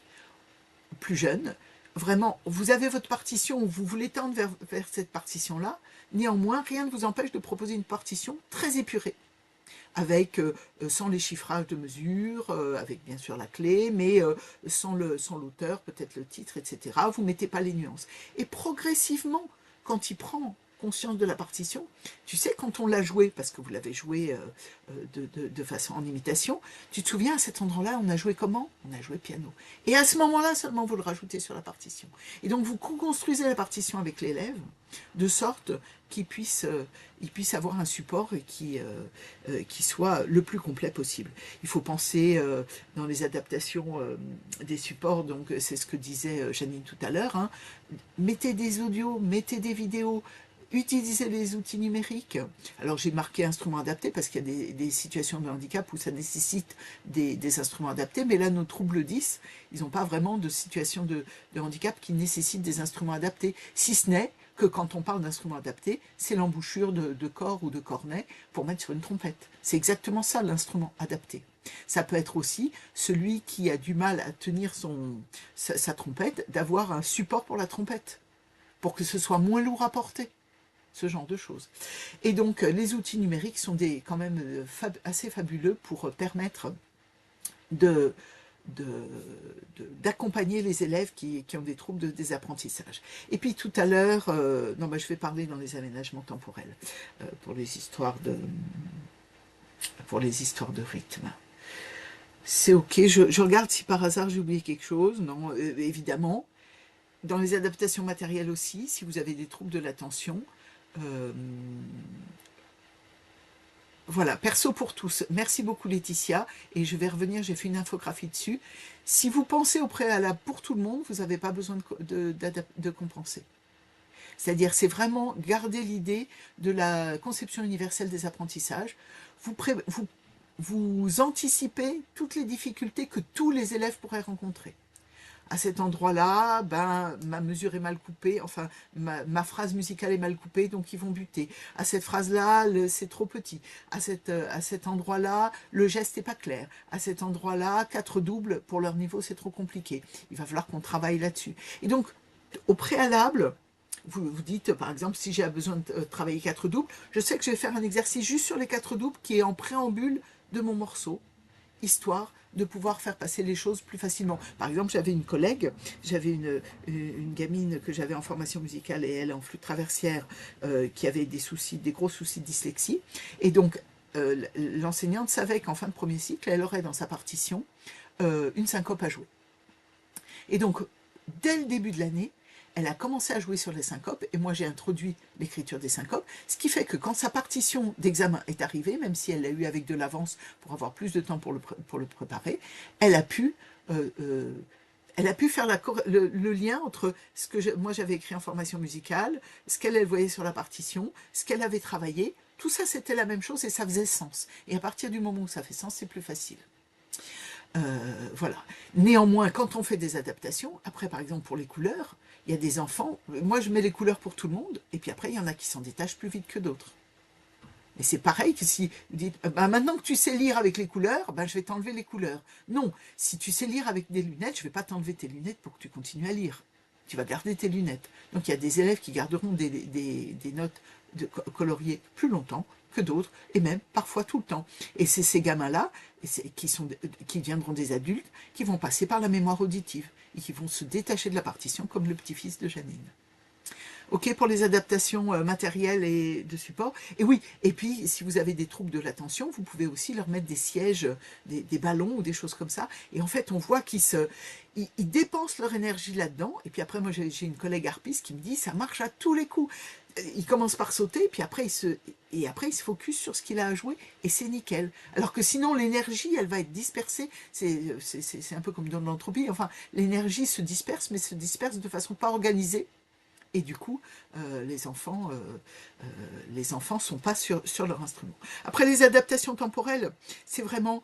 plus jeunes, vraiment, vous avez votre partition, vous voulez tendre vers cette partition-là, néanmoins, rien ne vous empêche de proposer une partition très épurée, avec, sans les chiffrages de mesure, avec bien sûr la clé, mais sans l'auteur, peut-être le titre, etc. Vous ne mettez pas les nuances. Et progressivement, quand il prend conscience de la partition, tu sais, quand on l'a joué, parce que vous l'avez joué de façon en imitation, tu te souviens, à cet endroit-là, on a joué comment? On a joué piano. Et à ce moment-là, seulement, vous le rajoutez sur la partition. Et donc, vous construisez la partition avec l'élève, de sorte qu'il puisse avoir un support et qui soit le plus complet possible. Il faut penser dans les adaptations des supports, donc c'est ce que disait Janine tout à l'heure, hein, mettez des audios, mettez des vidéos, utilisez les outils numériques. Alors j'ai marqué instruments adaptés parce qu'il y a des situations de handicap où ça nécessite des instruments adaptés, mais là nos troubles 10, ils n'ont pas vraiment de situation de handicap qui nécessite des instruments adaptés, si ce n'est que quand on parle d'instruments adaptés, c'est l'embouchure de corps ou de cornet pour mettre sur une trompette. C'est exactement ça l'instrument adapté. Ça peut être aussi celui qui a du mal à tenir sa trompette, d'avoir un support pour la trompette, pour que ce soit moins lourd à porter. ce genre de choses. Et donc, les outils numériques sont quand même assez fabuleux pour permettre d'accompagner les élèves qui ont des troubles des apprentissages. Et puis tout à l'heure, je vais parler dans les aménagements temporels pour les histoires de rythme. C'est ok, je regarde si par hasard j'ai oublié quelque chose. Non, évidemment. Dans les adaptations matérielles aussi, si vous avez des troubles de l'attention, voilà, perso pour tous. Merci beaucoup Laetitia, et je vais revenir, j'ai fait une infographie dessus. Si vous pensez au préalable pour tout le monde, vous n'avez pas besoin de compenser. C'est-à-dire, c'est vraiment garder l'idée de la conception universelle des apprentissages. Vous anticipez toutes les difficultés que tous les élèves pourraient rencontrer. À cet endroit-là, ma mesure est mal coupée, enfin, ma phrase musicale est mal coupée, donc ils vont buter. À cette phrase-là, c'est trop petit. À cet endroit-là, le geste n'est pas clair. À cet endroit-là, 4 doubles, pour leur niveau, c'est trop compliqué. Il va falloir qu'on travaille là-dessus. Et donc, au préalable, vous dites, par exemple, si j'ai besoin de travailler 4 doubles, je sais que je vais faire un exercice juste sur les 4 doubles qui est en préambule de mon morceau, histoire de pouvoir faire passer les choses plus facilement. Par exemple, j'avais une collègue, j'avais une gamine que j'avais en formation musicale et elle en flûte traversière qui avait des gros soucis de dyslexie. Et donc, l'enseignante savait qu'en fin de premier cycle, elle aurait dans sa partition une syncope à jouer. Et donc, dès le début de l'année, elle a commencé à jouer sur les syncopes, et moi j'ai introduit l'écriture des syncopes, ce qui fait que quand sa partition d'examen est arrivée, même si elle l'a eu avec de l'avance pour avoir plus de temps pour le préparer, elle a pu faire le lien entre ce que moi j'avais écrit en formation musicale, ce qu'elle voyait sur la partition, ce qu'elle avait travaillé, tout ça c'était la même chose et ça faisait sens. Et à partir du moment où ça fait sens, c'est plus facile. Voilà. Néanmoins, quand on fait des adaptations, après par exemple pour les couleurs, il y a des enfants, moi je mets les couleurs pour tout le monde, et puis après il y en a qui s'en détachent plus vite que d'autres. Et c'est pareil que si vous dites, maintenant que tu sais lire avec les couleurs, je vais t'enlever les couleurs. Non, si tu sais lire avec des lunettes, je ne vais pas t'enlever tes lunettes pour que tu continues à lire. Tu vas garder tes lunettes. Donc il y a des élèves qui garderont des notes coloriées plus longtemps que d'autres, et même parfois tout le temps. Et c'est ces gamins-là, qui deviendront des adultes, qui vont passer par la mémoire auditive, et qui vont se détacher de la partition, comme le petit-fils de Janine. Ok, pour les adaptations matérielles et de support. Et oui, et puis si vous avez des troubles de l'attention, vous pouvez aussi leur mettre des sièges, des ballons ou des choses comme ça. Et en fait, on voit qu'ils dépensent leur énergie là-dedans. Et puis après, moi j'ai une collègue harpiste qui me dit, ça marche à tous les coups. Il commence par sauter, puis après il se focus sur ce qu'il a à jouer, et c'est nickel. Alors que sinon, l'énergie, elle va être dispersée. C'est un peu comme dans l'entropie. Enfin, l'énergie se disperse, mais se disperse de façon pas organisée. Et du coup, les enfants sont pas sur leur instrument. Après, les adaptations temporelles, c'est vraiment...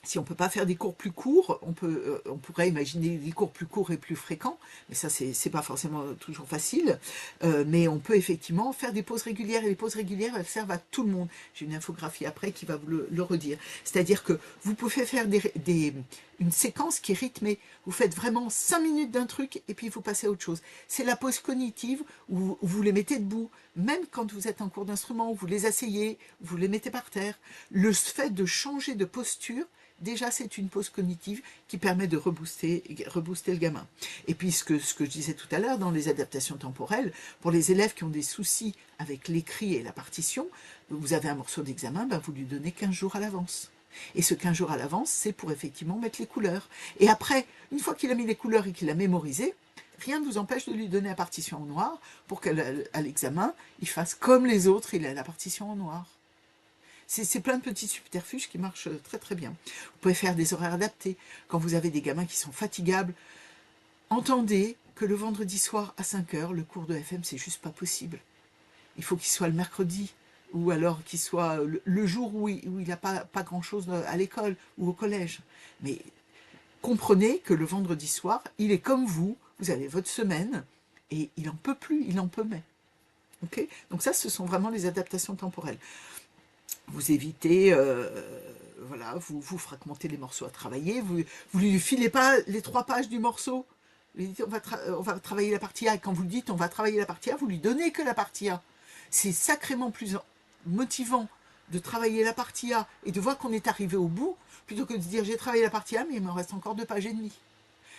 si on ne peut pas faire des cours plus courts, on pourrait imaginer des cours plus courts et plus fréquents, mais ça, c'est pas forcément toujours facile. Mais on peut effectivement faire des pauses régulières, et les pauses régulières, elles servent à tout le monde. J'ai une infographie après qui va vous le redire. C'est-à-dire que vous pouvez faire une séquence qui est rythmée. Vous faites vraiment 5 minutes d'un truc et puis vous passez à autre chose. C'est la pause cognitive où vous les mettez debout. Même quand vous êtes en cours d'instrument, vous les asseyez, vous les mettez par terre. Le fait de changer de posture, déjà c'est une pause cognitive qui permet de rebooster le gamin. Et puis ce que je disais tout à l'heure, dans les adaptations temporelles, pour les élèves qui ont des soucis avec l'écrit et la partition, vous avez un morceau d'examen, vous lui donnez 15 jours à l'avance. Et ce 15 jours à l'avance, c'est pour effectivement mettre les couleurs. Et après, une fois qu'il a mis les couleurs et qu'il a mémorisé, rien ne vous empêche de lui donner la partition en noir pour qu'à l'examen, il fasse comme les autres, il a la partition en noir. C'est plein de petits subterfuges qui marchent très très bien. Vous pouvez faire des horaires adaptés. Quand vous avez des gamins qui sont fatigables, entendez que le vendredi soir à 5h, le cours de FM, c'est juste pas possible. Il faut qu'il soit le mercredi, ou alors qu'il soit le jour où il n'a pas grand-chose à l'école ou au collège. Mais comprenez que le vendredi soir, il est comme vous avez votre semaine, et il n'en peut plus, il en peut mais. Okay, donc ça, ce sont vraiment les adaptations temporelles. Vous évitez, voilà, vous fragmentez les morceaux à travailler, vous lui filez pas les 3 pages du morceau Vous lui dites, on va travailler la partie A, et quand vous lui dites, on va travailler la partie A, vous lui donnez que la partie A. C'est sacrément plus motivant de travailler la partie A et de voir qu'on est arrivé au bout, plutôt que de se dire, j'ai travaillé la partie A, mais il me reste encore 2 pages et demie.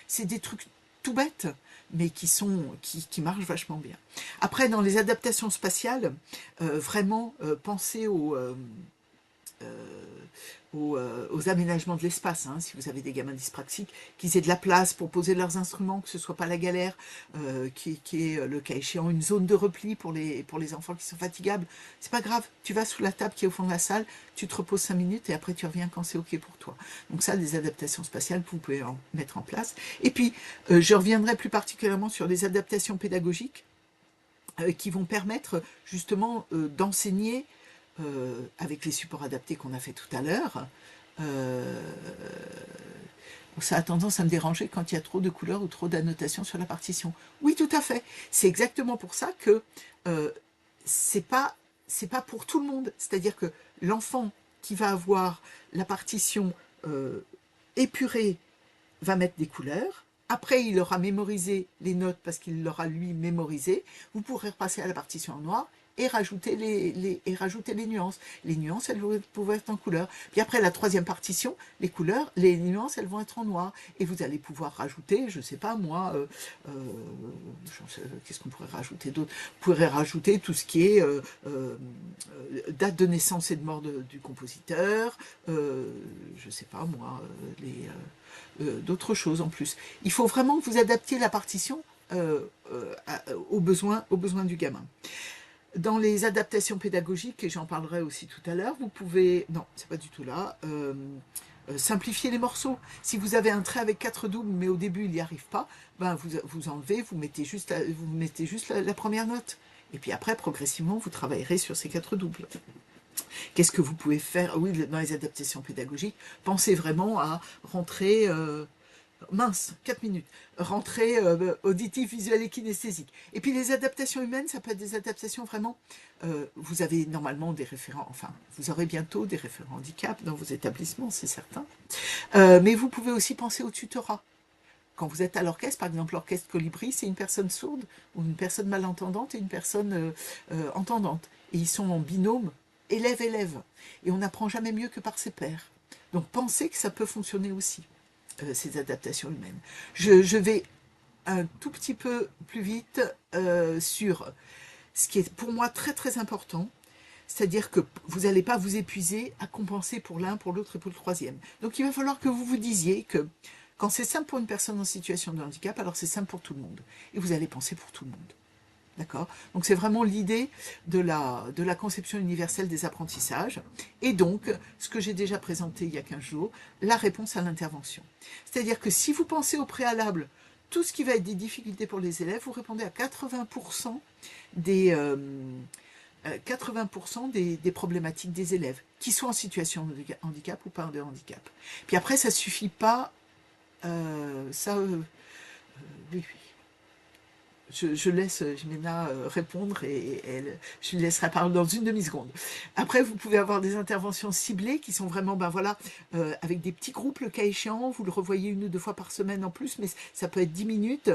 C'est des trucs tout bêtes, mais qui marchent vachement bien. Après, dans les adaptations spatiales, vraiment, pensez aux aménagements de l'espace, hein, si vous avez des gamins dyspraxiques, qu'ils aient de la place pour poser leurs instruments, que ce ne soit pas la galère, qui est le cas échéant une zone de repli pour les enfants qui sont fatigables. C'est pas grave, tu vas sous la table qui est au fond de la salle, tu te reposes 5 minutes et après tu reviens quand c'est ok pour toi. Donc ça, des adaptations spatiales, vous pouvez en mettre en place. Et puis, je reviendrai plus particulièrement sur les adaptations pédagogiques qui vont permettre justement d'enseigner avec les supports adaptés qu'on a fait tout à l'heure. Ça a tendance à me déranger quand il y a trop de couleurs ou trop d'annotations sur la partition. Oui, tout à fait. C'est exactement pour ça que c'est pas pour tout le monde. C'est-à-dire que l'enfant qui va avoir la partition épurée va mettre des couleurs. Après, il aura mémorisé les notes parce qu'il l'aura lui mémorisé. Vous pourrez repasser à la partition en noir et rajouter les nuances. Les nuances, elles vont pouvoir être en couleur. Puis après, la troisième partition, les nuances, elles vont être en noir. Et vous allez pouvoir rajouter, je ne sais pas moi, qu'est-ce qu'on pourrait rajouter d'autre? Vous pourrez rajouter tout ce qui est date de naissance et de mort du compositeur, je ne sais pas moi, d'autres choses en plus. Il faut vraiment que vous adaptiez la partition aux besoins du gamin. Dans les adaptations pédagogiques, et j'en parlerai aussi tout à l'heure, vous pouvez, non, c'est pas du tout là, simplifier les morceaux. Si vous avez un trait avec 4 doubles, mais au début il n'y arrive pas, ben vous enlevez, vous mettez juste la première note. Et puis après, progressivement, vous travaillerez sur ces 4 doubles. Qu'est-ce que vous pouvez faire? Oui, dans les adaptations pédagogiques, pensez vraiment à rentrer... 4 minutes. Rentrée auditive, visuelle et kinesthésique. Et puis les adaptations humaines, ça peut être des adaptations vraiment... vous avez normalement des référents, enfin, vous aurez bientôt des référents handicap dans vos établissements, c'est certain. Mais vous pouvez aussi penser au tutorat. Quand vous êtes à l'orchestre, par exemple, l'orchestre Colibri, c'est une personne sourde ou une personne malentendante et une personne entendante. Et ils sont en binôme élève-élève. Et on n'apprend jamais mieux que par ses pairs. Donc pensez que ça peut fonctionner aussi. Ces adaptations humaines. Je vais un tout petit peu plus vite sur ce qui est pour moi très très important, c'est-à-dire que vous n'allez pas vous épuiser à compenser pour l'un, pour l'autre et pour le troisième. Donc il va falloir que vous vous disiez que quand c'est simple pour une personne en situation de handicap, alors c'est simple pour tout le monde. Et vous allez penser pour tout le monde. D'accord? Donc c'est vraiment l'idée de la conception universelle des apprentissages. Et donc, ce que j'ai déjà présenté il y a 15 jours, la réponse à l'intervention. C'est-à-dire que si vous pensez au préalable, tout ce qui va être des difficultés pour les élèves, vous répondez à 80% des problématiques des élèves, qui sont en situation de handicap ou pas de handicap. Puis après, ça ne suffit pas... oui. Je laisse Jimena répondre et je lui laisserai parler dans une demi-seconde. Après, vous pouvez avoir des interventions ciblées qui sont vraiment, avec des petits groupes, le cas échéant, vous le revoyez 1 ou 2 fois par semaine en plus, mais ça peut être 10 minutes.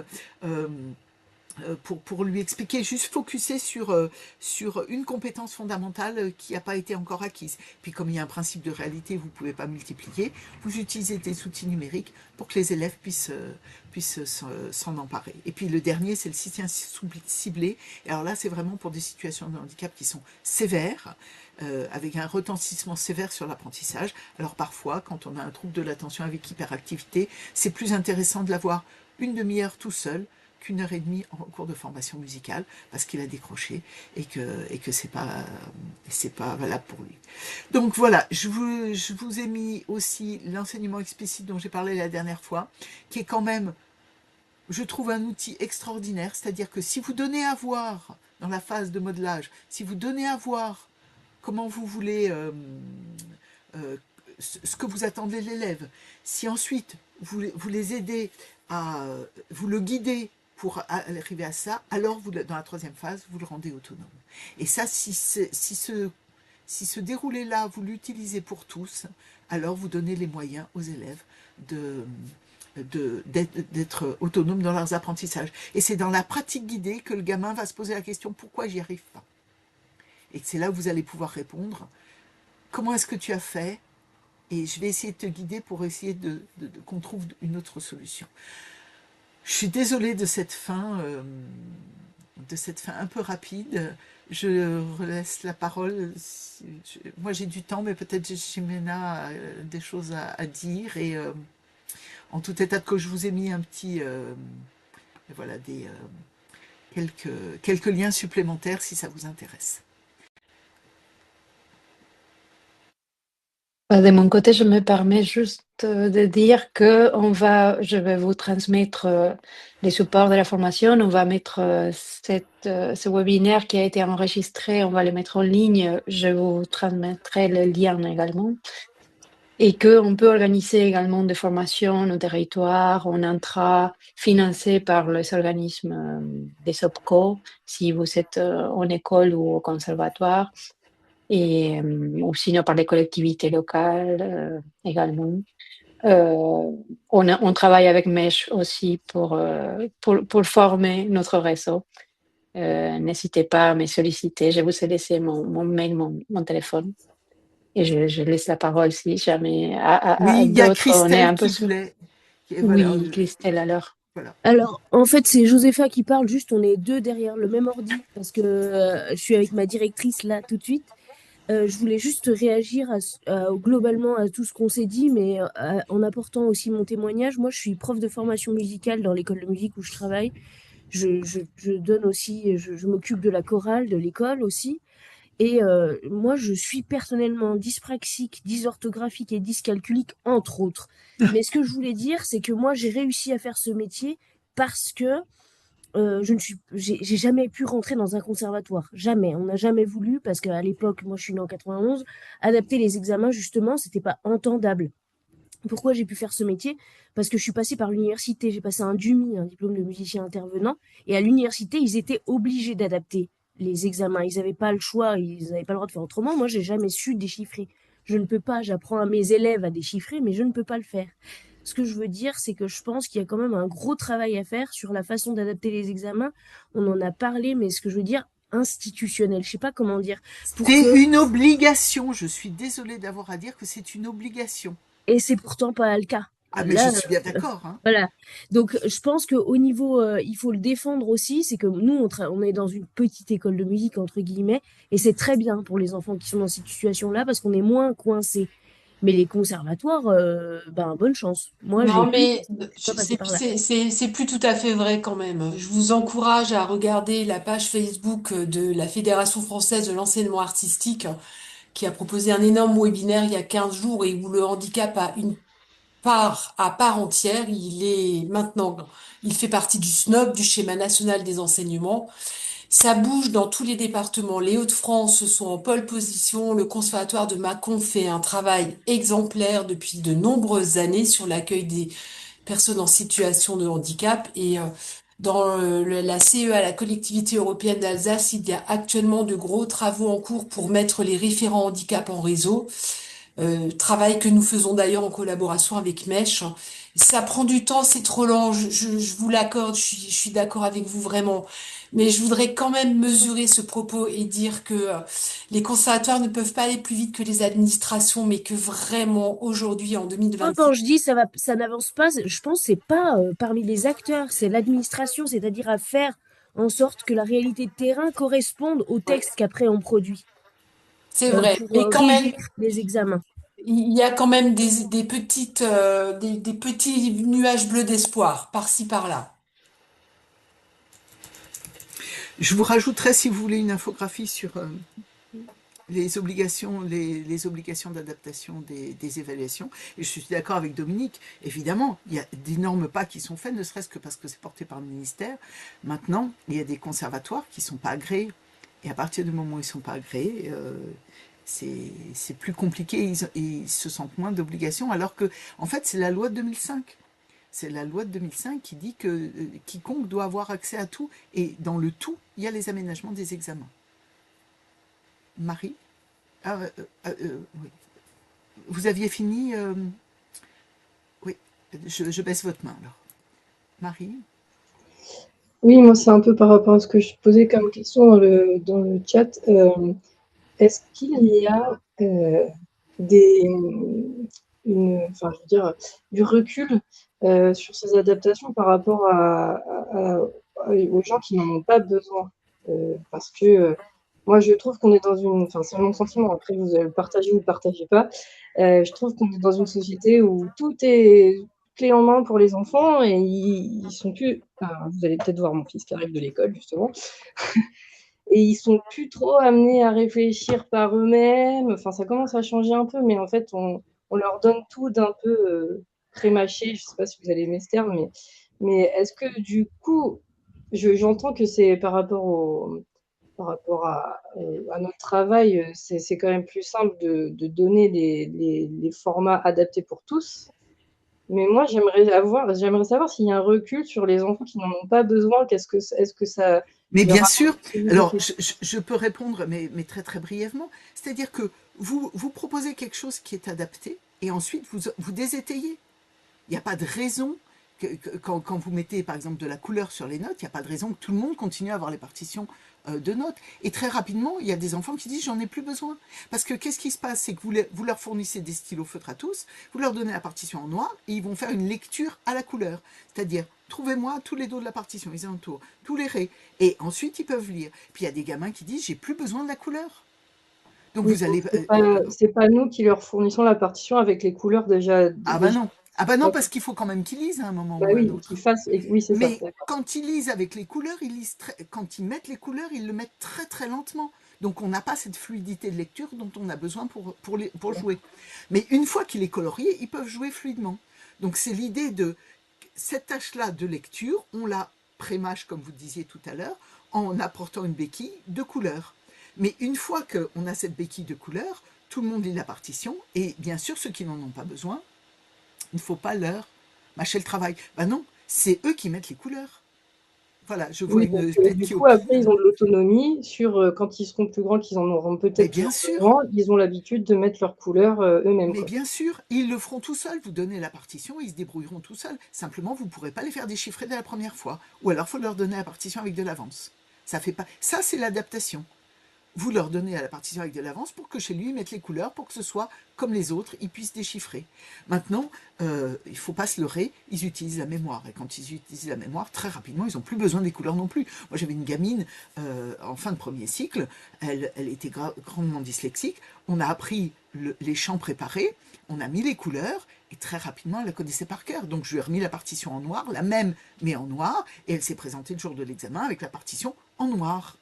Pour lui expliquer, juste focuser sur une compétence fondamentale qui n'a pas été encore acquise. Puis comme il y a un principe de réalité, vous ne pouvez pas multiplier, vous utilisez des outils numériques pour que les élèves puissent s'en emparer. Et puis le dernier, c'est le soutien ciblé. Et alors là, c'est vraiment pour des situations de handicap qui sont sévères, avec un retentissement sévère sur l'apprentissage. Alors parfois, quand on a un trouble de l'attention avec hyperactivité, c'est plus intéressant de l'avoir 1 demi-heure tout seul, qu'1 heure et demie en cours de formation musicale parce qu'il a décroché et que c'est pas valable pour lui. Donc voilà, je vous ai mis aussi l'enseignement explicite dont j'ai parlé la dernière fois, qui est quand même, je trouve, un outil extraordinaire, c'est-à-dire que si vous donnez à voir dans la phase de modelage, si vous donnez à voir comment vous voulez ce que vous attendez de l'élève, si ensuite vous les aidez vous le guidez pour arriver à ça, alors dans la 3e phase, vous le rendez autonome. Et ça, si ce déroulé-là, vous l'utilisez pour tous, alors vous donnez les moyens aux élèves d'être autonomes dans leurs apprentissages. Et c'est dans la pratique guidée que le gamin va se poser la question pourquoi j'y arrive pas. Et c'est là où vous allez pouvoir répondre comment est-ce que tu as fait, et je vais essayer de te guider pour essayer qu'on trouve une autre solution. Je suis désolée de cette fin un peu rapide. Je relaisse la parole. Moi, j'ai du temps, mais peut-être Jimena a des choses à dire. Et en tout état de cause, je vous ai mis un petit, voilà, quelques liens supplémentaires si ça vous intéresse. De mon côté, je me permets juste de dire que je vais vous transmettre les supports de la formation. On va mettre ce webinaire qui a été enregistré, on va le mettre en ligne. Je vous transmettrai le lien également. Et qu'on peut organiser également des formations au territoire, en intra, financées par les organismes des OPCO, si vous êtes en école ou au conservatoire. Et ou sinon par les collectivités locales également. On travaille avec Mèche aussi pour former notre réseau. N'hésitez pas à me solliciter. Je vous ai laissé mon mail, mon téléphone. Et je laisse la parole si jamais à Oui, il y a d'autres. On est un Christelle peu qui voulait. Voilà, oui, Christelle alors. Voilà. Alors, en fait, c'est Josépha qui parle, juste on est deux derrière le même ordi, parce que je suis avec ma directrice là tout de suite. Je voulais juste réagir globalement à tout ce qu'on s'est dit, mais en apportant aussi mon témoignage. Moi, je suis prof de formation musicale dans l'école de musique où je travaille. Je donne aussi, je m'occupe de la chorale de l'école aussi. Et moi, je suis personnellement dyspraxique, dysorthographique et dyscalculique, entre autres. Mais ce que je voulais dire, c'est que moi, j'ai réussi à faire ce métier parce que j'ai jamais pu rentrer dans un conservatoire. Jamais. On n'a jamais voulu, parce qu'à l'époque, moi, je suis née en 91, adapter les examens, justement, c'était pas entendable. Pourquoi j'ai pu faire ce métier? Parce que je suis passée par l'université. J'ai passé un DUMI, un diplôme de musicien intervenant. Et à l'université, ils étaient obligés d'adapter les examens. Ils n'avaient pas le choix. Ils n'avaient pas le droit de faire autrement. Moi, j'ai jamais su déchiffrer. Je ne peux pas. J'apprends à mes élèves à déchiffrer, mais je ne peux pas le faire. Ce que je veux dire, c'est que je pense qu'il y a quand même un gros travail à faire sur la façon d'adapter les examens. On en a parlé, mais ce que je veux dire, institutionnel. Je sais pas comment dire. C'est une obligation. Je suis désolée d'avoir à dire que c'est une obligation. Et c'est pourtant pas le cas. Ah, mais là, je suis bien d'accord. Hein. Voilà. Donc, je pense qu'au niveau, il faut le défendre aussi. C'est que nous, on est dans une petite école de musique, entre guillemets, et c'est très bien pour les enfants qui sont dans cette situation-là parce qu'on est moins coincés. Mais les conservatoires, bonne chance. Moi, Non, mais c'est plus tout à fait vrai quand même. Je vous encourage à regarder la page Facebook de la Fédération française de l'enseignement artistique qui a proposé un énorme webinaire il y a 15 jours et où le handicap a une part à part entière. Il fait partie du SNOP, du schéma national des enseignements. Ça bouge dans tous les départements. Les Hauts-de-France sont en pole position. Le Conservatoire de Mâcon fait un travail exemplaire depuis de nombreuses années sur l'accueil des personnes en situation de handicap. Et dans la CEA, la collectivité européenne d'Alsace, il y a actuellement de gros travaux en cours pour mettre les référents handicap en réseau. Travail que nous faisons d'ailleurs en collaboration avec Mèche. Ça prend du temps, c'est trop lent, je vous l'accorde, je suis d'accord avec vous vraiment. Mais je voudrais quand même mesurer ce propos et dire que les conservatoires ne peuvent pas aller plus vite que les administrations, mais que vraiment aujourd'hui, en 2026... Quand je dis ça n'avance pas, je pense que c'est pas parmi les acteurs, c'est l'administration, c'est-à-dire à faire en sorte que la réalité de terrain corresponde au texte qu'après on produit. C'est vrai, mais quand même, les examens. Il y a quand même des petits nuages bleus d'espoir, par-ci, par-là. Je vous rajouterai, si vous voulez, une infographie sur les obligations d'adaptation des évaluations. Et je suis d'accord avec Dominique, évidemment, il y a d'énormes pas qui sont faits, ne serait-ce que parce que c'est porté par le ministère. Maintenant, il y a des conservatoires qui ne sont pas agréés. Et à partir du moment où ils ne sont pas agréés, c'est plus compliqué, ils se sentent moins d'obligations, alors que, en fait, c'est la loi de 2005. C'est la loi de 2005 qui dit que quiconque doit avoir accès à tout, et dans le tout, il y a les aménagements des examens. Marie, oui. Vous aviez fini Oui. Je baisse votre main alors. Marie? Oui, moi, c'est un peu par rapport à ce que je posais comme question dans le chat. Est-ce qu'il y a des, enfin, je veux dire, du recul sur ces adaptations par rapport aux gens qui n'en ont pas besoin? Parce que moi, je trouve qu'on est dans une, enfin, c'est mon sentiment, après vous le partagez ou ne le partagez pas, je trouve qu'on est dans une société où tout est clé en main pour les enfants et ils sont plus, enfin, vous allez peut-être voir mon fils qui arrive de l'école justement, et ils sont plus trop amenés à réfléchir par eux-mêmes. Enfin, ça commence à changer un peu, mais en fait, on leur donne tout d'un peu prémâché. Je sais pas si vous allez aimer ce terme, mais est-ce que du coup, j'entends que c'est par rapport à notre travail, c'est quand même plus simple de donner les formats adaptés pour tous. Mais moi, j'aimerais savoir s'il y a un recul sur les enfants qui n'en ont pas besoin. Est-ce que ça Mais leur bien apporte sûr, plus de alors flexibilité? je peux répondre, mais très très brièvement. C'est-à-dire que vous proposez quelque chose qui est adapté et ensuite vous désétayez. Il n'y a pas de raison quand vous mettez par exemple de la couleur sur les notes, il n'y a pas de raison que tout le monde continue à avoir les partitions de notes. Et très rapidement, il y a des enfants qui disent j'en ai plus besoin. Parce que qu'est-ce qui se passe? C'est que vous leur fournissez des stylos feutres à tous, vous leur donnez la partition en noir et ils vont faire une lecture à la couleur. C'est-à-dire, trouvez-moi tous les dos de la partition, ils entourent, tous les raies. Et ensuite, ils peuvent lire. Puis il y a des gamins qui disent j'ai plus besoin de la couleur. Donc Oui, vous donc allez c'est pas nous qui leur fournissons la partition avec les couleurs déjà ah bah déjà. non. Ah bah non, D'accord. parce qu'il faut quand même qu'ils lisent à un moment Bah ou à un oui, autre. oui, c'est ça, Mais d'accord. quand ils lisent avec les couleurs, quand ils mettent les couleurs, ils le mettent très très lentement. Donc on n'a pas cette fluidité de lecture dont on a besoin pour jouer. Mais une fois qu'il est colorié, ils peuvent jouer fluidement. Donc c'est l'idée de cette tâche-là de lecture, on la prémâche, comme vous disiez tout à l'heure, en apportant une béquille de couleur. Mais une fois qu'on a cette béquille de couleur, tout le monde lit la partition, et bien sûr, ceux qui n'en ont pas besoin, il ne faut pas leur mâcher le travail. Ben non, c'est eux qui mettent les couleurs. Voilà, je vois Oui, donc une tête du qui coup, après, ils opine. ont de l'autonomie sur quand ils seront plus grands, qu'ils en auront Mais peut-être plus bien sûr, besoin, ils ont l'habitude de mettre leurs couleurs eux-mêmes, mais quoi. bien sûr, ils le feront tout seuls. Vous donnez la partition, ils se débrouilleront tout seuls. Simplement, vous ne pourrez pas les faire déchiffrer dès la première fois. Ou alors, il faut leur donner la partition avec de l'avance. Ça fait pas. Ça, c'est l'adaptation. Vous leur donnez à la partition avec de l'avance pour que chez lui, ils mettent les couleurs pour que ce soit comme les autres, ils puissent déchiffrer. Maintenant, il ne faut pas se leurrer, ils utilisent la mémoire. Et quand ils utilisent la mémoire, très rapidement, ils n'ont plus besoin des couleurs non plus. Moi, j'avais une gamine en fin de premier cycle, elle était grandement dyslexique. On a appris les chants préparés, on a mis les couleurs, et très rapidement, elle la connaissait par cœur. Donc, je lui ai remis la partition en noir, la même, mais en noir, et elle s'est présentée le jour de l'examen avec la partition en noir.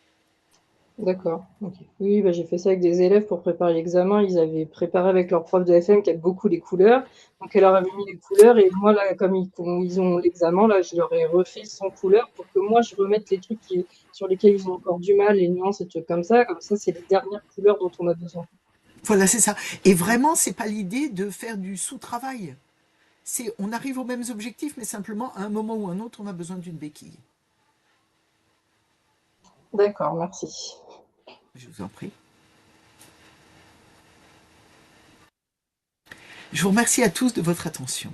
D'accord, ok. Oui, bah, j'ai fait ça avec des élèves pour préparer l'examen. Ils avaient préparé avec leur prof de FM qui aime beaucoup les couleurs. Donc, elle leur avait mis les couleurs. Et moi, là, comme ils ont l'examen, là, je leur ai refait sans couleur pour que moi, je remette les trucs sur lesquels ils ont encore du mal, les nuances et trucs comme ça. Comme ça, c'est les dernières couleurs dont on a besoin. Voilà, c'est ça. Et vraiment, c'est pas l'idée de faire du sous-travail. C'est, on arrive aux mêmes objectifs, mais simplement, à un moment ou à un autre, on a besoin d'une béquille. D'accord, merci. Je vous en prie. Je vous remercie à tous de votre attention.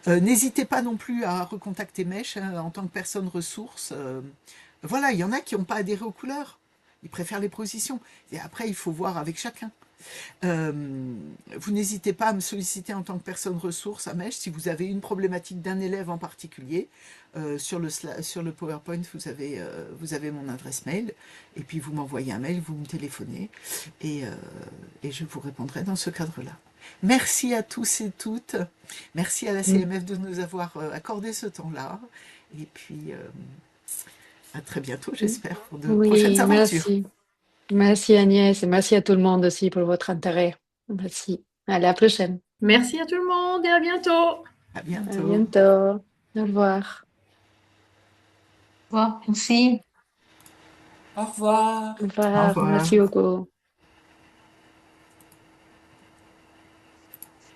N'hésitez pas non plus à recontacter Mèche en tant que personne ressource. Voilà, il y en a qui n'ont pas adhéré aux couleurs. Ils préfèrent les positions. Et après, il faut voir avec chacun. Vous n'hésitez pas à me solliciter en tant que personne ressource à Mèche si vous avez une problématique d'un élève en particulier. Sur le PowerPoint, vous avez mon adresse mail. Et puis, vous m'envoyez un mail, vous me téléphonez. Et je vous répondrai dans ce cadre-là. Merci à tous et toutes. Merci à la CMF de nous avoir accordé ce temps-là. Et puis, à très bientôt, j'espère, pour de prochaines Oui, aventures. merci. Merci Agnès et merci à tout le monde aussi pour votre intérêt. Merci. À la prochaine. Merci à tout le monde et à bientôt. À À bientôt. bientôt. Au revoir. Au revoir, merci. Au revoir. Au Au revoir. revoir. Merci beaucoup.